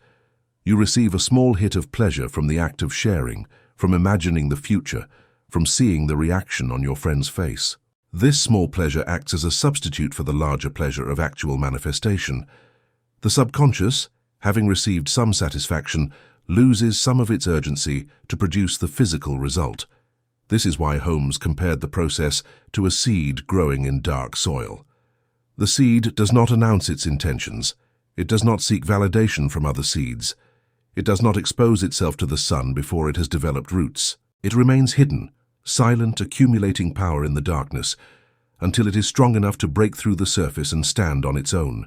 Speaker 1: You receive a small hit of pleasure from the act of sharing, from imagining the future, from seeing the reaction on your friend's face. This small pleasure acts as a substitute for the larger pleasure of actual manifestation. The subconscious, having received some satisfaction, loses some of its urgency to produce the physical result. This is why Holmes compared the process to a seed growing in dark soil. The seed does not announce its intentions. It does not seek validation from other seeds. It does not expose itself to the sun before it has developed roots. It remains hidden, silent, accumulating power in the darkness, until it is strong enough to break through the surface and stand on its own.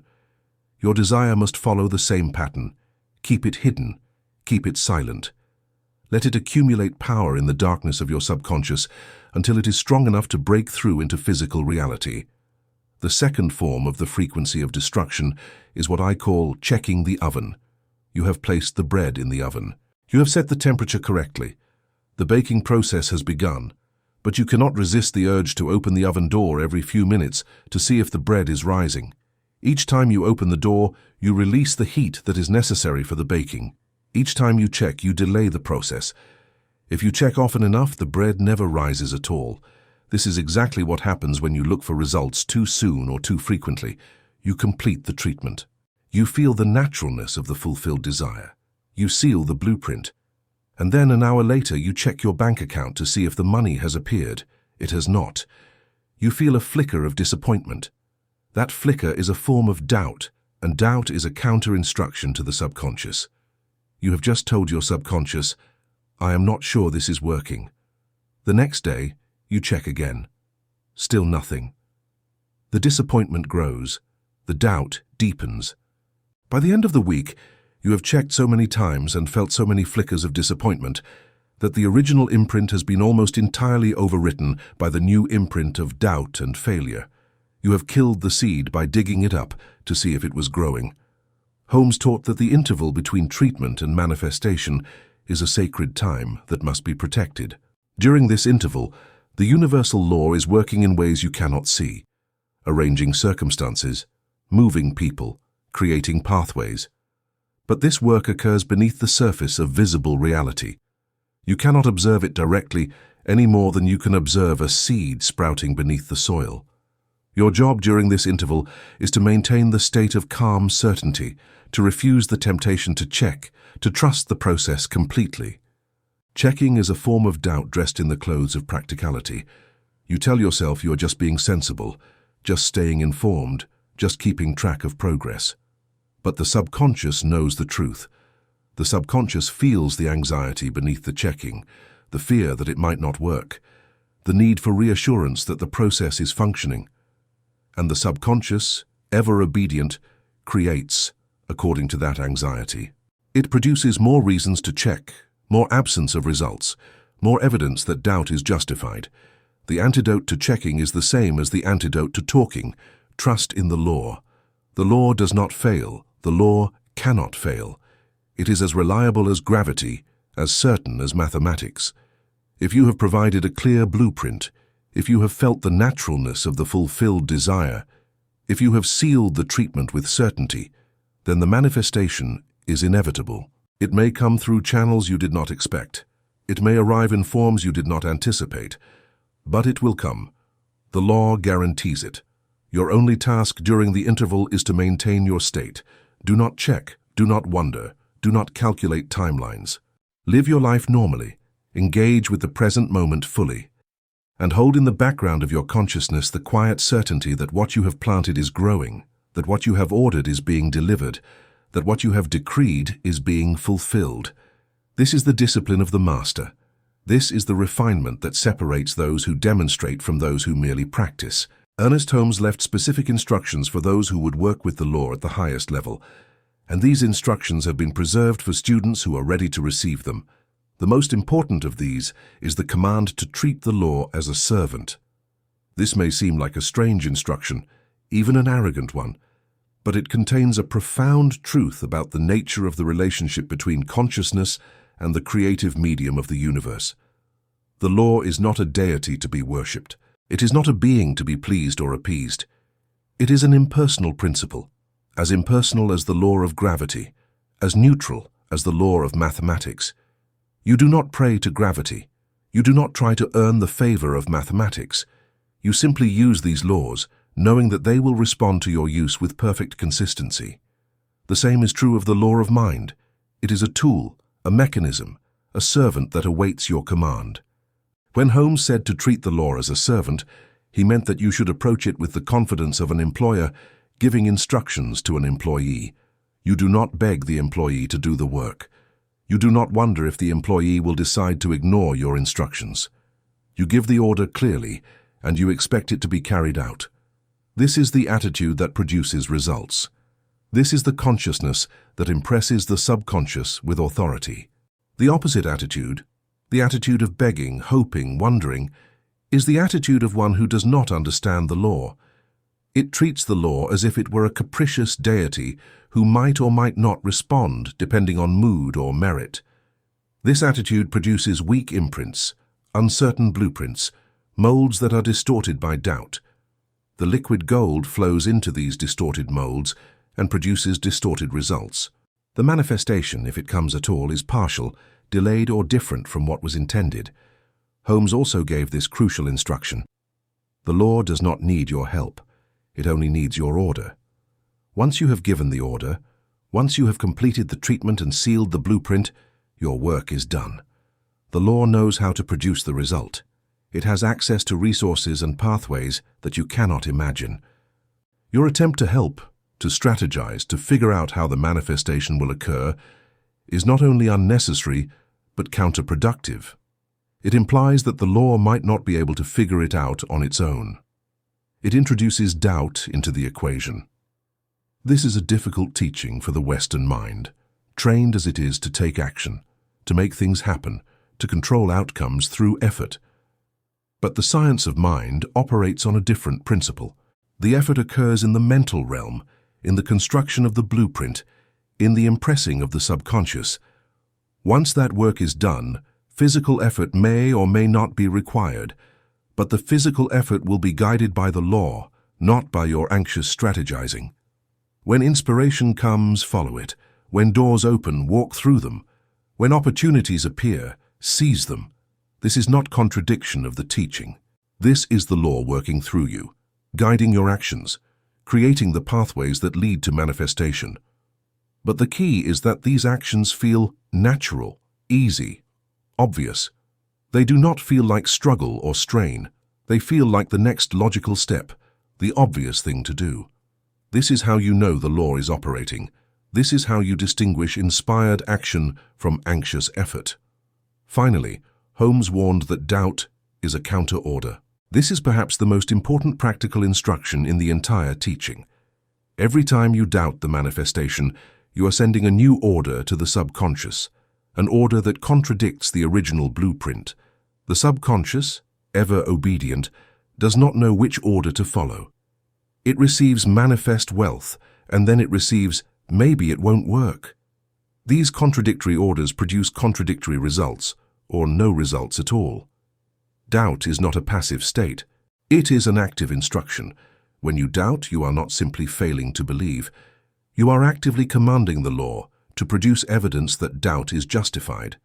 Speaker 1: Your desire must follow the same pattern. Keep it hidden. Keep it silent. Let it accumulate power in the darkness of your subconscious until it is strong enough to break through into physical reality. The second form of the frequency of destruction is what I call checking the oven. You have placed the bread in the oven. You have set the temperature correctly. The baking process has begun, but you cannot resist the urge to open the oven door every few minutes to see if the bread is rising. Each time you open the door, you release the heat that is necessary for the baking. Each time you check, you delay the process. If you check often enough, the bread never rises at all. This is exactly what happens when you look for results too soon or too frequently. You complete the treatment. You feel the naturalness of the fulfilled desire. You seal the blueprint. And then an hour later, you check your bank account to see if the money has appeared. It has not. You feel a flicker of disappointment. That flicker is a form of doubt, and doubt is a counter-instruction to the subconscious. You have just told your subconscious, "I am not sure this is working." The next day, you check again. Still nothing. The disappointment grows. The doubt deepens. By the end of the week, you have checked so many times and felt so many flickers of disappointment that the original imprint has been almost entirely overwritten by the new imprint of doubt and failure. You have killed the seed by digging it up to see if it was growing. Holmes taught that the interval between treatment and manifestation is a sacred time that must be protected. During this interval, the universal law is working in ways you cannot see, arranging circumstances, moving people, creating pathways. But this work occurs beneath the surface of visible reality. You cannot observe it directly any more than you can observe a seed sprouting beneath the soil. Your job during this interval is to maintain the state of calm certainty, to refuse the temptation to check, to trust the process completely. Checking is a form of doubt dressed in the clothes of practicality. You tell yourself you are just being sensible, just staying informed, just keeping track of progress. But the subconscious knows the truth. The subconscious feels the anxiety beneath the checking, the fear that it might not work, the need for reassurance that the process is functioning. And the subconscious, ever obedient, creates, according to that anxiety. It produces more reasons to check, more absence of results, more evidence that doubt is justified. The antidote to checking is the same as the antidote to talking: trust in the law. The law does not fail. The law cannot fail. It is as reliable as gravity, as certain as mathematics. If you have provided a clear blueprint, if you have felt the naturalness of the fulfilled desire, if you have sealed the treatment with certainty, then the manifestation is inevitable. It may come through channels you did not expect. It may arrive in forms you did not anticipate. But it will come. The law guarantees it. Your only task during the interval is to maintain your state. Do not check, do not wonder, do not calculate timelines. Live your life normally. Engage with the present moment fully. And hold in the background of your consciousness the quiet certainty that what you have planted is growing, that what you have ordered is being delivered, that what you have decreed is being fulfilled. This is the discipline of the master. This is the refinement that separates those who demonstrate from those who merely practice. Ernest Holmes left specific instructions for those who would work with the law at the highest level, and these instructions have been preserved for students who are ready to receive them. The most important of these is the command to treat the law as a servant. This may seem like a strange instruction, even an arrogant one, but it contains a profound truth about the nature of the relationship between consciousness and the creative medium of the universe. The law is not a deity to be worshipped. It is not a being to be pleased or appeased. It is an impersonal principle, as impersonal as the law of gravity, as neutral as the law of mathematics. You do not pray to gravity. You do not try to earn the favor of mathematics. You simply use these laws, knowing that they will respond to your use with perfect consistency. The same is true of the law of mind. It is a tool, a mechanism, a servant that awaits your command. When Holmes said to treat the law as a servant, he meant that you should approach it with the confidence of an employer giving instructions to an employee. You do not beg the employee to do the work. You do not wonder if the employee will decide to ignore your instructions. You give the order clearly, and you expect it to be carried out. This is the attitude that produces results. This is the consciousness that impresses the subconscious with authority. The opposite attitude, the attitude of begging, hoping, wondering, is the attitude of one who does not understand the law. It treats the law as if it were a capricious deity who might or might not respond depending on mood or merit. This attitude produces weak imprints, uncertain blueprints, molds that are distorted by doubt. The liquid gold flows into these distorted molds and produces distorted results. The manifestation, if it comes at all, is partial, delayed or different from what was intended. Holmes also gave this crucial instruction. The law does not need your help. It only needs your order. Once you have given the order, once you have completed the treatment and sealed the blueprint, your work is done. The law knows how to produce the result. It has access to resources and pathways that you cannot imagine. Your attempt to help, to strategize, to figure out how the manifestation will occur, is not only unnecessary, but counterproductive. It implies that the law might not be able to figure it out on its own. It introduces doubt into the equation. This is a difficult teaching for the Western mind, trained as it is to take action, to make things happen, to control outcomes through effort. But the science of mind operates on a different principle. The effort occurs in the mental realm, in the construction of the blueprint, in the impressing of the subconscious. Once that work is done, physical effort may or may not be required, but the physical effort will be guided by the law, not by your anxious strategizing. When inspiration comes, follow it. When doors open, walk through them. When opportunities appear, seize them. This is not contradiction of the teaching. This is the law working through you, guiding your actions, creating the pathways that lead to manifestation. But the key is that these actions feel natural, easy, obvious. They do not feel like struggle or strain. They feel like the next logical step, the obvious thing to do. This is how you know the law is operating. This is how you distinguish inspired action from anxious effort. Finally, Holmes warned that doubt is a counter-order. This is perhaps the most important practical instruction in the entire teaching. Every time you doubt the manifestation, you are sending a new order to the subconscious, an order that contradicts the original blueprint. The subconscious, ever obedient, does not know which order to follow. It receives manifest wealth, and then it receives maybe it won't work. These contradictory orders produce contradictory results, or no results at all. Doubt is not a passive state. It is an active instruction. When you doubt, you are not simply failing to believe. You are actively commanding the law to produce evidence that doubt is justified.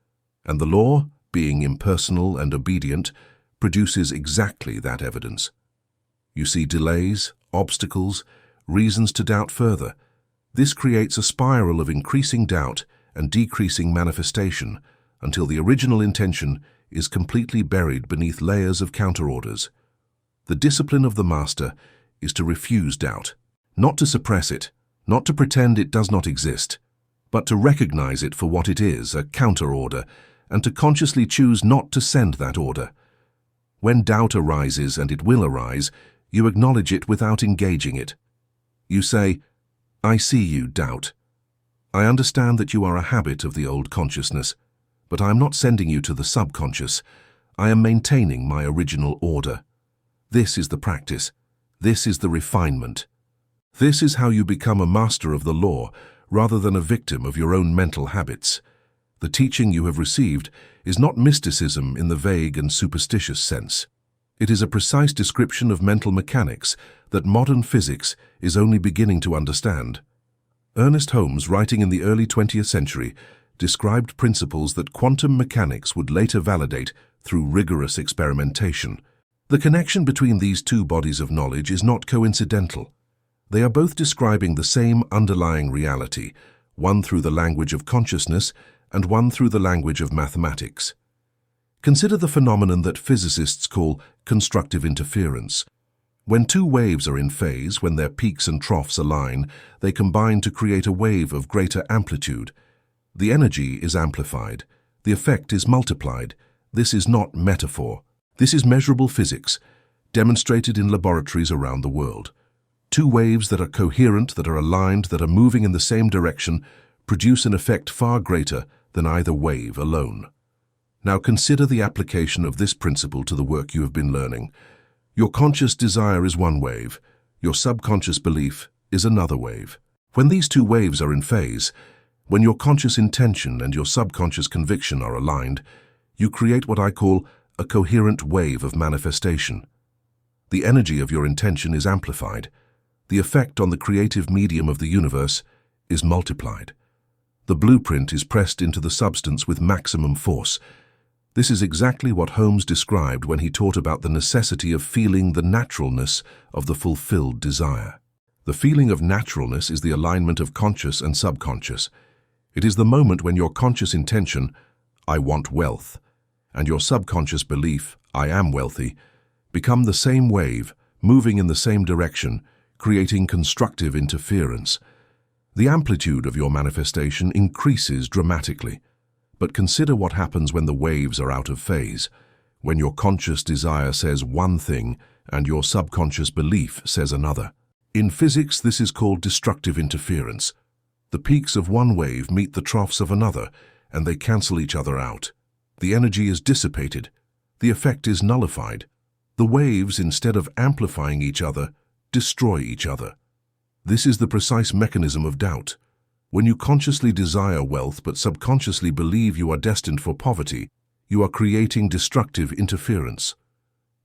Speaker 1: And the law, being impersonal and obedient, produces exactly that evidence. You see delays, obstacles, reasons to doubt further. This creates a spiral of increasing doubt and decreasing manifestation until the original intention is completely buried beneath layers of counterorders. The discipline of the master is to refuse doubt, not to suppress it, not to pretend it does not exist, but to recognize it for what it is, a counterorder, and to consciously choose not to send that order. When doubt arises, and it will arise, you acknowledge it without engaging it. You say, "I see you, doubt. I understand that you are a habit of the old consciousness, but I am not sending you to the subconscious. I am maintaining my original order." This is the practice. This is the refinement. This is how you become a master of the law rather than a victim of your own mental habits. The teaching you have received is not mysticism in the vague and superstitious sense. It is a precise description of mental mechanics that modern physics is only beginning to understand. Ernest Holmes, writing in the early 20th century, described principles that quantum mechanics would later validate through rigorous experimentation. The connection between these two bodies of knowledge is not coincidental. They are both describing the same underlying reality, one through the language of consciousness and one through the language of mathematics. Consider the phenomenon that physicists call constructive interference. When two waves are in phase, when their peaks and troughs align, they combine to create a wave of greater amplitude. The energy is amplified. The effect is multiplied. This is not metaphor. This is measurable physics, demonstrated in laboratories around the world. Two waves that are coherent, that are aligned, that are moving in the same direction, produce an effect far greater than either wave alone. Now consider the application of this principle to the work you have been learning. Your conscious desire is one wave. Your subconscious belief is another wave. When these two waves are in phase, when your conscious intention and your subconscious conviction are aligned, you create what I call a coherent wave of manifestation. The energy of your intention is amplified. The effect on the creative medium of the universe is multiplied. The blueprint is pressed into the substance with maximum force. This is exactly what Holmes described when he taught about the necessity of feeling the naturalness of the fulfilled desire. The feeling of naturalness is the alignment of conscious and subconscious. It is the moment when your conscious intention, "I want wealth," and your subconscious belief, "I am wealthy," become the same wave, moving in the same direction, creating constructive interference. The amplitude of your manifestation increases dramatically. But consider what happens when the waves are out of phase, when your conscious desire says one thing and your subconscious belief says another. In physics, this is called destructive interference. The peaks of one wave meet the troughs of another, and they cancel each other out. The energy is dissipated. The effect is nullified. The waves, instead of amplifying each other, destroy each other. This is the precise mechanism of doubt. When you consciously desire wealth but subconsciously believe you are destined for poverty, you are creating destructive interference.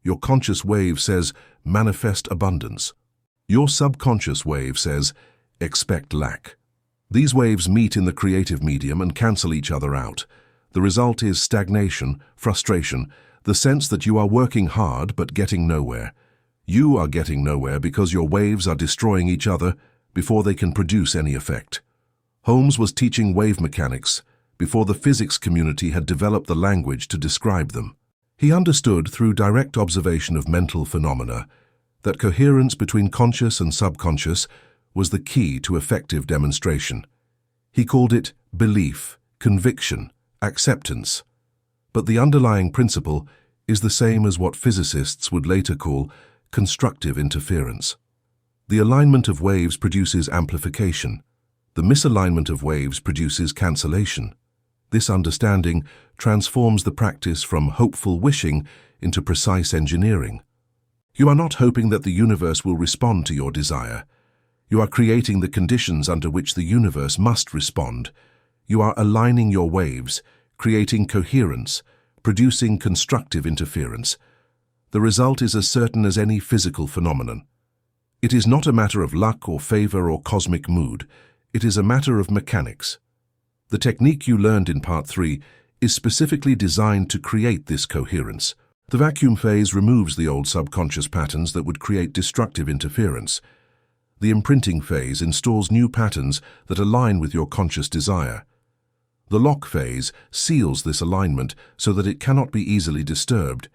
Speaker 1: Your conscious wave says, "Manifest abundance." Your subconscious wave says, "Expect lack." These waves meet in the creative medium and cancel each other out. The result is stagnation, frustration, the sense that you are working hard but getting nowhere. You are getting nowhere because your waves are destroying each other before they can produce any effect. Holmes was teaching wave mechanics before the physics community had developed the language to describe them. He understood through direct observation of mental phenomena that coherence between conscious and subconscious was the key to effective demonstration. He called it belief, conviction, acceptance. But the underlying principle is the same as what physicists would later call constructive interference. The alignment of waves produces amplification. The misalignment of waves produces cancellation. This understanding transforms the practice from hopeful wishing into precise engineering. You are not hoping that the universe will respond to your desire. You are creating the conditions under which the universe must respond. You are aligning your waves, creating coherence, producing constructive interference. The result is as certain as any physical phenomenon. It is not a matter of luck or favor or cosmic mood. It is a matter of mechanics. The technique you learned in Part 3 is specifically designed to create this coherence. The vacuum phase removes the old subconscious patterns that would create destructive interference. The imprinting phase installs new patterns that align with your conscious desire. The lock phase seals this alignment so that it cannot be easily disturbed.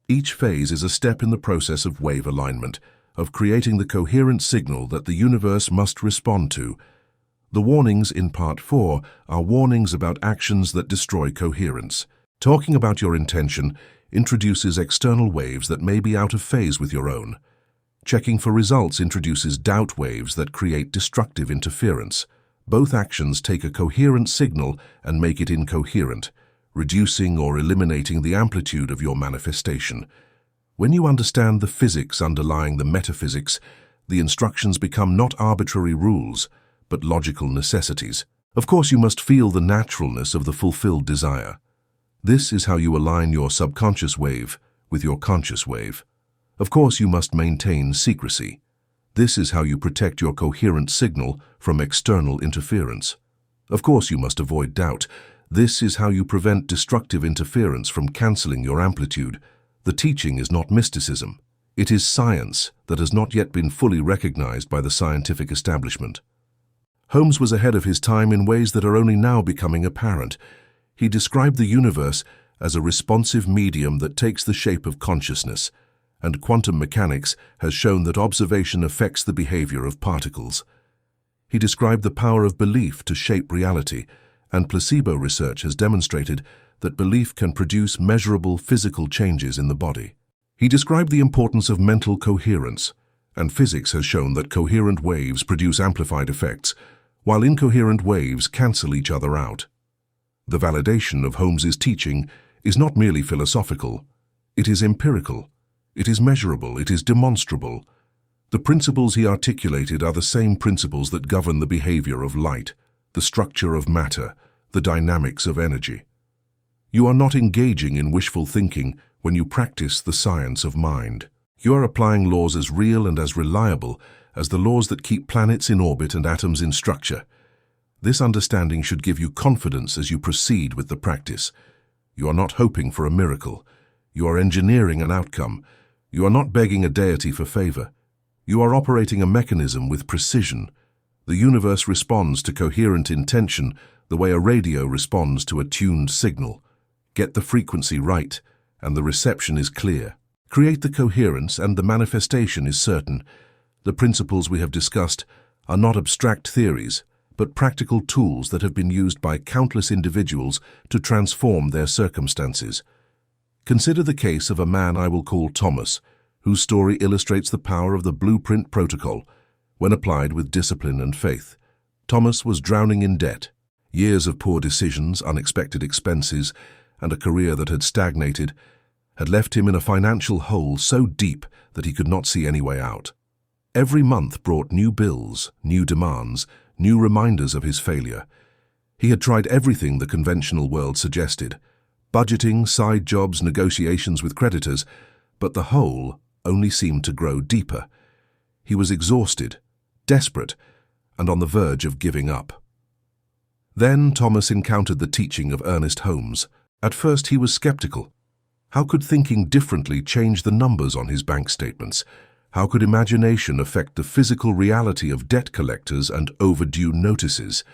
Speaker 1: Each phase is a step in the process of wave alignment, of creating the coherent signal that the universe must respond to. The warnings in Part 4 are warnings about actions that destroy coherence. Talking about your intention introduces external waves that may be out of phase with your own. Checking for results introduces doubt waves that create destructive interference. Both actions take a coherent signal and make it incoherent, reducing or eliminating the amplitude of your manifestation. When you understand the physics underlying the metaphysics, the instructions become not arbitrary rules, but logical necessities. Of course, you must feel the naturalness of the fulfilled desire. This is how you align your subconscious wave with your conscious wave. Of course, you must maintain secrecy. This is how you protect your coherent signal from external interference. Of course, you must avoid doubt. This is how you prevent destructive interference from cancelling your amplitude. The teaching is not mysticism. It is science that has not yet been fully recognized by the scientific establishment. Holmes was ahead of his time in ways that are only now becoming apparent. He described the universe as a responsive medium that takes the shape of consciousness, and quantum mechanics has shown that observation affects the behavior of particles. He described the power of belief to shape reality, and placebo research has demonstrated that belief can produce measurable physical changes in the body. He described the importance of mental coherence, and physics has shown that coherent waves produce amplified effects, while incoherent waves cancel each other out. The validation of Holmes's teaching is not merely philosophical, it is empirical. It is measurable, it is demonstrable. The principles he articulated are the same principles that govern the behavior of light, the structure of matter, the dynamics of energy. You are not engaging in wishful thinking when you practice the science of mind. You are applying laws as real and as reliable as the laws that keep planets in orbit and atoms in structure. This understanding should give you confidence as you proceed with the practice. You are not hoping for a miracle. You are engineering an outcome. You are not begging a deity for favor. You are operating a mechanism with precision. The universe responds to coherent intention the way a radio responds to a tuned signal. Get the frequency right, and the reception is clear. Create the coherence, and the manifestation is certain. The principles we have discussed are not abstract theories, but practical tools that have been used by countless individuals to transform their circumstances. Consider the case of a man I will call Thomas, whose story illustrates the power of the blueprint protocol when applied with discipline and faith. Thomas was drowning in debt. Years of poor decisions, unexpected expenses, and a career that had stagnated had left him in a financial hole so deep that he could not see any way out. Every month brought new bills, new demands, new reminders of his failure. He had tried everything the conventional world suggested: budgeting, side jobs, negotiations with creditors, but the hole only seemed to grow deeper. He was exhausted, desperate, and on the verge of giving up. Then Thomas encountered the teaching of Ernest Holmes. At first he was skeptical. How could thinking differently change the numbers on his bank statements? How could imagination affect the physical reality of debt collectors and overdue notices?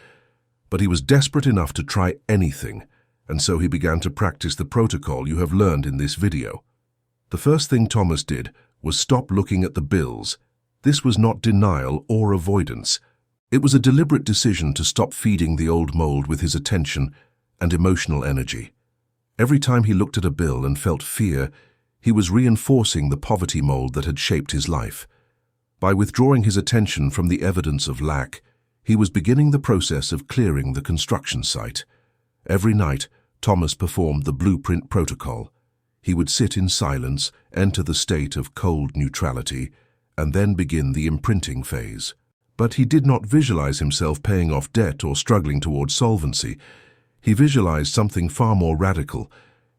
Speaker 1: But he was desperate enough to try anything, and so he began to practice the protocol you have learned in this video. The first thing Thomas did was stop looking at the bills. This was not denial or avoidance. It was a deliberate decision to stop feeding the old mold with his attention and emotional energy. Every time he looked at a bill and felt fear, he was reinforcing the poverty mold that had shaped his life. By withdrawing his attention from the evidence of lack, he was beginning the process of clearing the construction site. Every night, Thomas performed the blueprint protocol. He would sit in silence, enter the state of cold neutrality, and then begin the imprinting phase. But he did not visualize himself paying off debt or struggling towards solvency. He visualized something far more radical.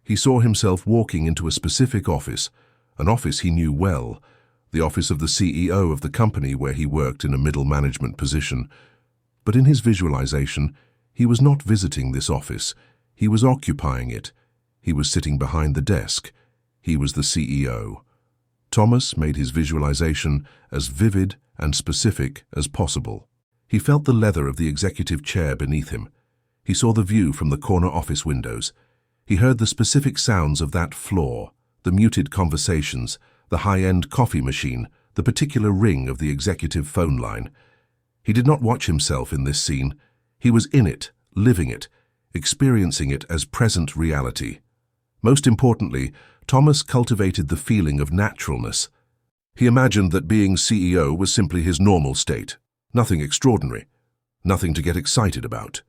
Speaker 1: He saw himself walking into a specific office, an office he knew well, the office of the CEO of the company where he worked in a middle management position. But in his visualization, he was not visiting this office. He was occupying it. He was sitting behind the desk. He was the CEO. Thomas made his visualization as vivid and specific as possible. He felt the leather of the executive chair beneath him. He saw the view from the corner office windows. He heard the specific sounds of that floor, the muted conversations, the high-end coffee machine, the particular ring of the executive phone line. He did not watch himself in this scene. He was in it, living it, experiencing it as present reality. Most importantly, Thomas cultivated the feeling of naturalness. He imagined that being CEO was simply his normal state, nothing extraordinary, nothing to get excited about.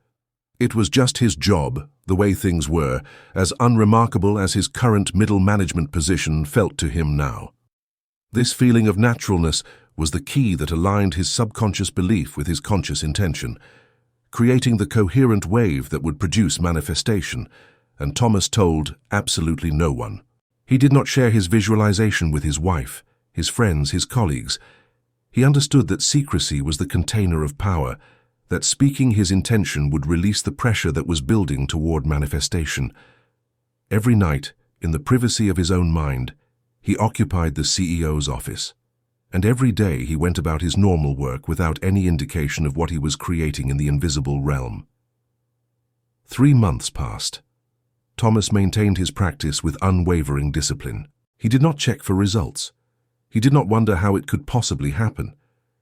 Speaker 1: It was just his job, the way things were, as unremarkable as his current middle management position felt to him now. This feeling of naturalness was the key that aligned his subconscious belief with his conscious intention, creating the coherent wave that would produce manifestation, and Thomas told absolutely no one. He did not share his visualization with his wife, his friends, his colleagues. He understood that secrecy was the container of power, that speaking his intention would release the pressure that was building toward manifestation. Every night, in the privacy of his own mind, he occupied the CEO's office, and every day he went about his normal work without any indication of what he was creating in the invisible realm. 3 months passed. Thomas maintained his practice with unwavering discipline. He did not check for results. He did not wonder how it could possibly happen.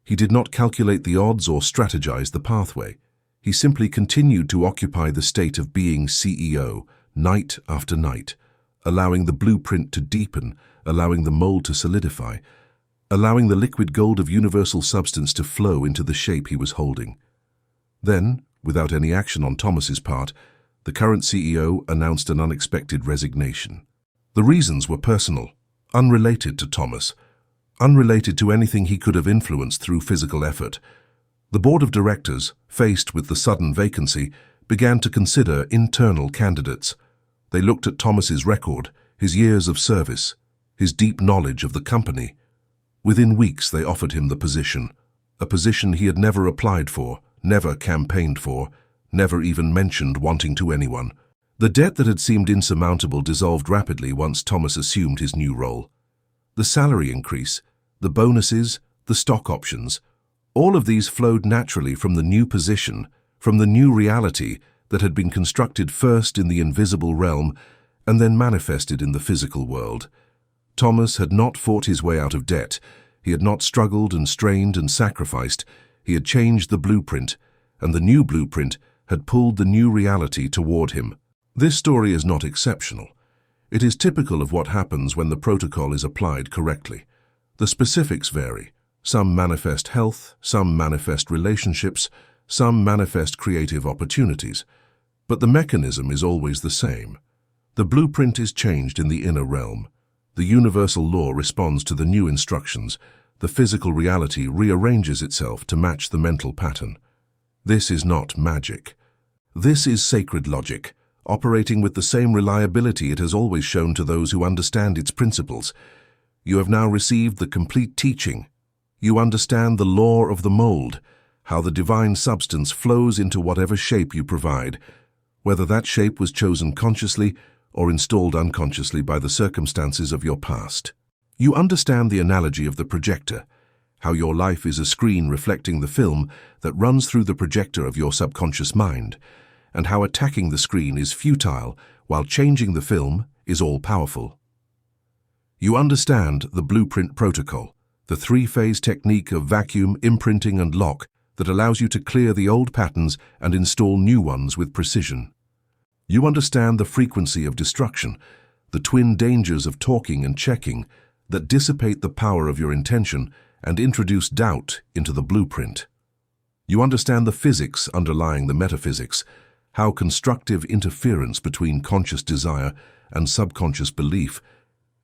Speaker 1: He did not calculate the odds or strategize the pathway. He simply continued to occupy the state of being CEO, night after night, allowing the blueprint to deepen, allowing the mold to solidify, allowing the liquid gold of universal substance to flow into the shape he was holding. Then, without any action on Thomas's part, the current CEO announced an unexpected resignation. The reasons were personal, unrelated to Thomas, unrelated to anything he could have influenced through physical effort. The board of directors, faced with the sudden vacancy, began to consider internal candidates. They looked at Thomas's record, his years of service, his deep knowledge of the company. Within weeks they offered him the position, a position he had never applied for, never campaigned for, never even mentioned wanting to anyone. The debt that had seemed insurmountable dissolved rapidly once Thomas assumed his new role. The salary increase, the bonuses, the stock options, all of these flowed naturally from the new position, from the new reality that had been constructed first in the invisible realm and then manifested in the physical world. Thomas had not fought his way out of debt. He had not struggled and strained and sacrificed. He had changed the blueprint, and the new blueprint had pulled the new reality toward him. This story is not exceptional. It is typical of what happens when the protocol is applied correctly. The specifics vary. Some manifest health, some manifest relationships, some manifest creative opportunities. But the mechanism is always the same. The blueprint is changed in the inner realm. The universal law responds to the new instructions. The physical reality rearranges itself to match the mental pattern. This is not magic. This is sacred logic, operating with the same reliability it has always shown to those who understand its principles. You have now received the complete teaching. You understand the law of the mold, how the divine substance flows into whatever shape you provide, whether that shape was chosen consciously or installed unconsciously by the circumstances of your past. You understand the analogy of the projector, how your life is a screen reflecting the film that runs through the projector of your subconscious mind, and how attacking the screen is futile while changing the film is all-powerful. You understand the blueprint protocol, the 3-phase technique of vacuum, imprinting, and lock that allows you to clear the old patterns and install new ones with precision. You understand the frequency of destruction, the twin dangers of talking and checking that dissipate the power of your intention and introduce doubt into the blueprint. You understand the physics underlying the metaphysics, how constructive interference between conscious desire and subconscious belief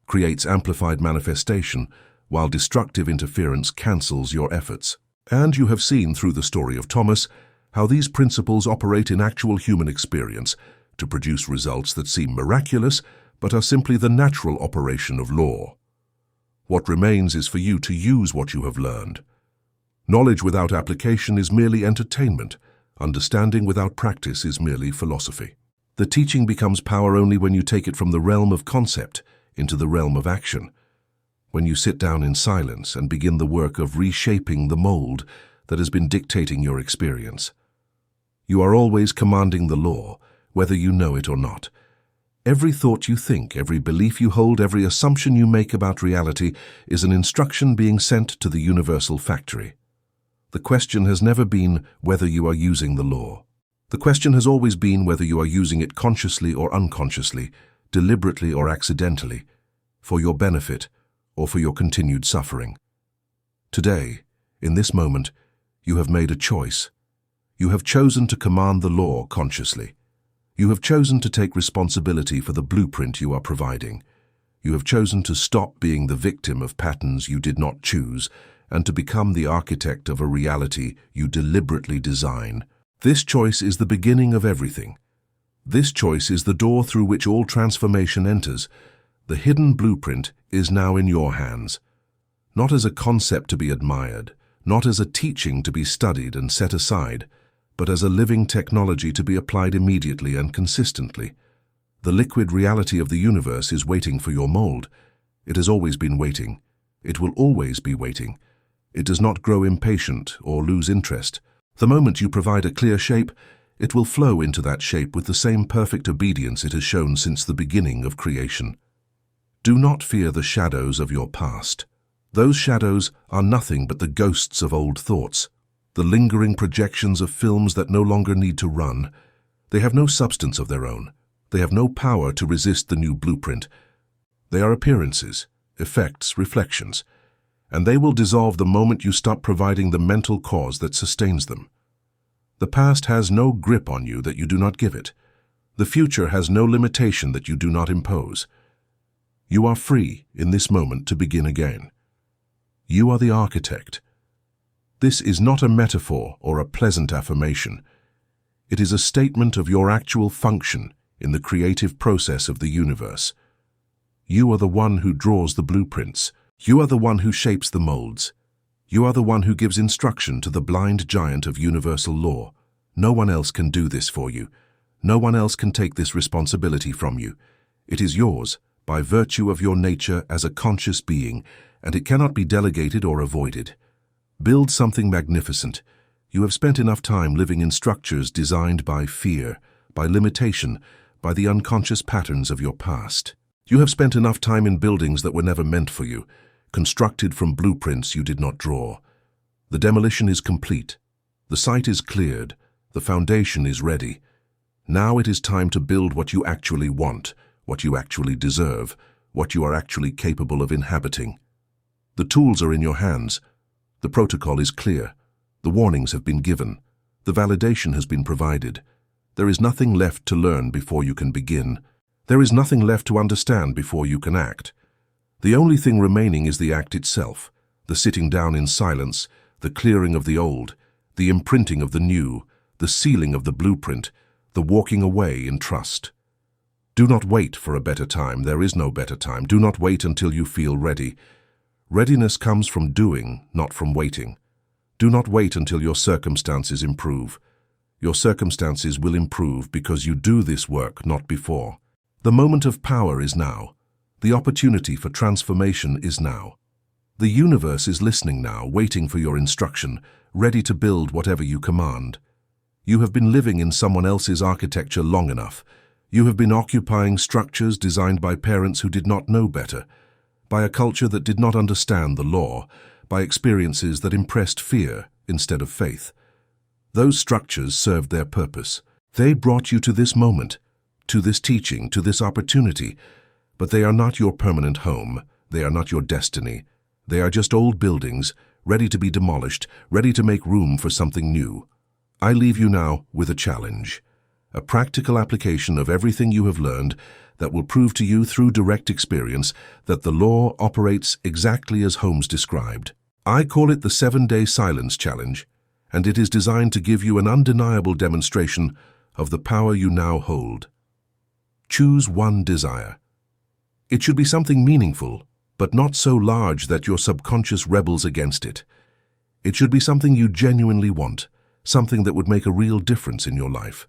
Speaker 1: creates amplified manifestation, while destructive interference cancels your efforts. And you have seen through the story of Thomas how these principles operate in actual human experience to produce results that seem miraculous but are simply the natural operation of law. What remains is for you to use what you have learned. Knowledge without application is merely entertainment. Understanding without practice is merely philosophy. The teaching becomes power only when you take it from the realm of concept into the realm of action. When you sit down in silence and begin the work of reshaping the mold that has been dictating your experience. You are always commanding the law, whether you know it or not. Every thought you think, every belief you hold, every assumption you make about reality is an instruction being sent to the universal factory. The question has never been whether you are using the law. The question has always been whether you are using it consciously or unconsciously, deliberately or accidentally, for your benefit or for your continued suffering. Today, in this moment, you have made a choice. You have chosen to command the law consciously. You have chosen to take responsibility for the blueprint you are providing. You have chosen to stop being the victim of patterns you did not choose and to become the architect of a reality you deliberately design. This choice is the beginning of everything. This choice is the door through which all transformation enters. The hidden blueprint is now in your hands, not as a concept to be admired, not as a teaching to be studied and set aside, but as a living technology to be applied immediately and consistently. The liquid reality of the universe is waiting for your mold. It has always been waiting. It will always be waiting. It does not grow impatient or lose interest. The moment you provide a clear shape, it will flow into that shape with the same perfect obedience it has shown since the beginning of creation. Do not fear the shadows of your past. Those shadows are nothing but the ghosts of old thoughts, the lingering projections of films that no longer need to run. They have no substance of their own. They have no power to resist the new blueprint. They are appearances, effects, reflections, and they will dissolve the moment you stop providing the mental cause that sustains them. The past has no grip on you that you do not give it. The future has no limitation that you do not impose. You are free in this moment to begin again. You are the architect. This is not a metaphor or a pleasant affirmation. It is a statement of your actual function in the creative process of the universe. You are the one who draws the blueprints. You are the one who shapes the molds. You are the one who gives instruction to the blind giant of universal law. No one else can do this for you. No one else can take this responsibility from you. It is yours by virtue of your nature as a conscious being, and it cannot be delegated or avoided. Build something magnificent. You have spent enough time living in structures designed by fear, by limitation, by the unconscious patterns of your past. You have spent enough time in buildings that were never meant for you, constructed from blueprints you did not draw. The demolition is complete. The site is cleared. The foundation is ready. Now it is time to build what you actually want, what you actually deserve, what you are actually capable of inhabiting. The tools are in your hands. The protocol is clear. The warnings have been given. The validation has been provided. There is nothing left to learn before you can begin. There is nothing left to understand before you can act. The only thing remaining is the act itself, the sitting down in silence, the clearing of the old, the imprinting of the new, the sealing of the blueprint, the walking away in trust. Do not wait for a better time. There is no better time. Do not wait until you feel ready. Readiness comes from doing, not from waiting. Do not wait until your circumstances improve. Your circumstances will improve because you do this work, not before. The moment of power is now. The opportunity for transformation is now. The universe is listening now, waiting for your instruction, ready to build whatever you command. You have been living in someone else's architecture long enough. You have been occupying structures designed by parents who did not know better, by a culture that did not understand the law, by experiences that impressed fear instead of faith. Those structures served their purpose. They brought you to this moment, to this teaching, to this opportunity, but they are not your permanent home. They are not your destiny. They are just old buildings, ready to be demolished, ready to make room for something new. I leave you now with a challenge, a practical application of everything you have learned that will prove to you through direct experience that the law operates exactly as Holmes described. I call it the 7-Day Silence Challenge, and it is designed to give you an undeniable demonstration of the power you now hold. Choose one desire. It should be something meaningful, but not so large that your subconscious rebels against it. It should be something you genuinely want, something that would make a real difference in your life.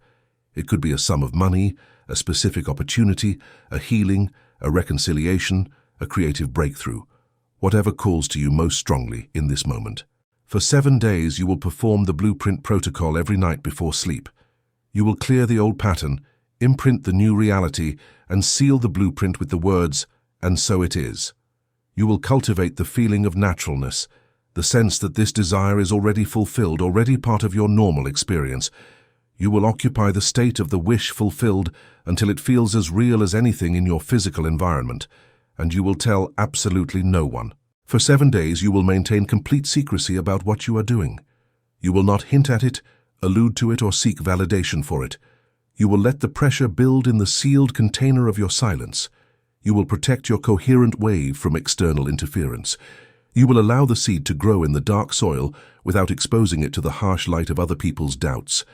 Speaker 1: It could be a sum of money, a specific opportunity, a healing, a reconciliation, a creative breakthrough, whatever calls to you most strongly in this moment. For 7 days, you will perform the blueprint protocol every night before sleep. You will clear the old pattern, imprint the new reality, and seal the blueprint with the words, "And so it is." You will cultivate the feeling of naturalness, the sense that this desire is already fulfilled, already part of your normal experience. You will occupy the state of the wish fulfilled until it feels as real as anything in your physical environment, and you will tell absolutely no one. For 7 days, you will maintain complete secrecy about what you are doing. You will not hint at it, allude to it, or seek validation for it. You will let the pressure build in the sealed container of your silence. You will protect your coherent wave from external interference. You will allow the seed to grow in the dark soil without exposing it to the harsh light of other people's doubts.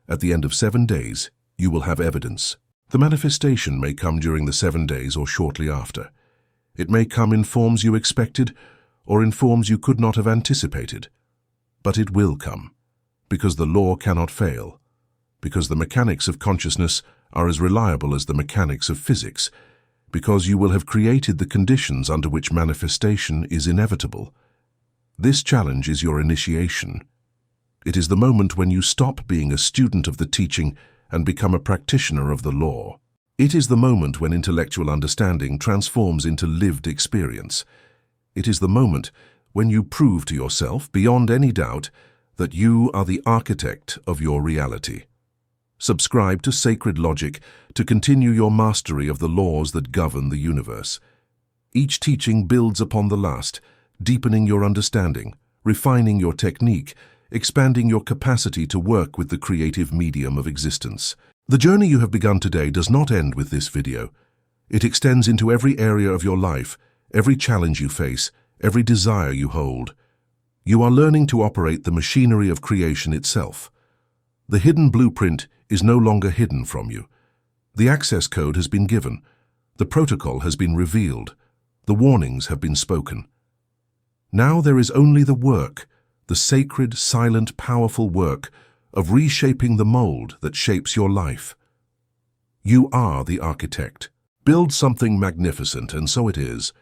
Speaker 1: At the end of 7 days, you will have evidence. The manifestation may come during the 7 days or shortly after. It may come in forms you expected or in forms you could not have anticipated. But it will come, because the law cannot fail, because the mechanics of consciousness are as reliable as the mechanics of physics, because you will have created the conditions under which manifestation is inevitable. This challenge is your initiation. It is the moment when you stop being a student of the teaching and become a practitioner of the law. It is the moment when intellectual understanding transforms into lived experience. It is the moment when you prove to yourself, beyond any doubt, that you are the architect of your reality. Subscribe to Sacred Logic to continue your mastery of the laws that govern the universe. Each teaching builds upon the last, deepening your understanding, refining your technique, expanding your capacity to work with the creative medium of existence. The journey you have begun today does not end with this video. It extends into every area of your life, every challenge you face, every desire you hold. You are learning to operate the machinery of creation itself. The hidden blueprint is no longer hidden from you. The access code has been given. The protocol has been revealed. The warnings have been spoken. Now there is only the work, the sacred, silent, powerful work of reshaping the mold that shapes your life. You are the architect. Build something magnificent, and so it is.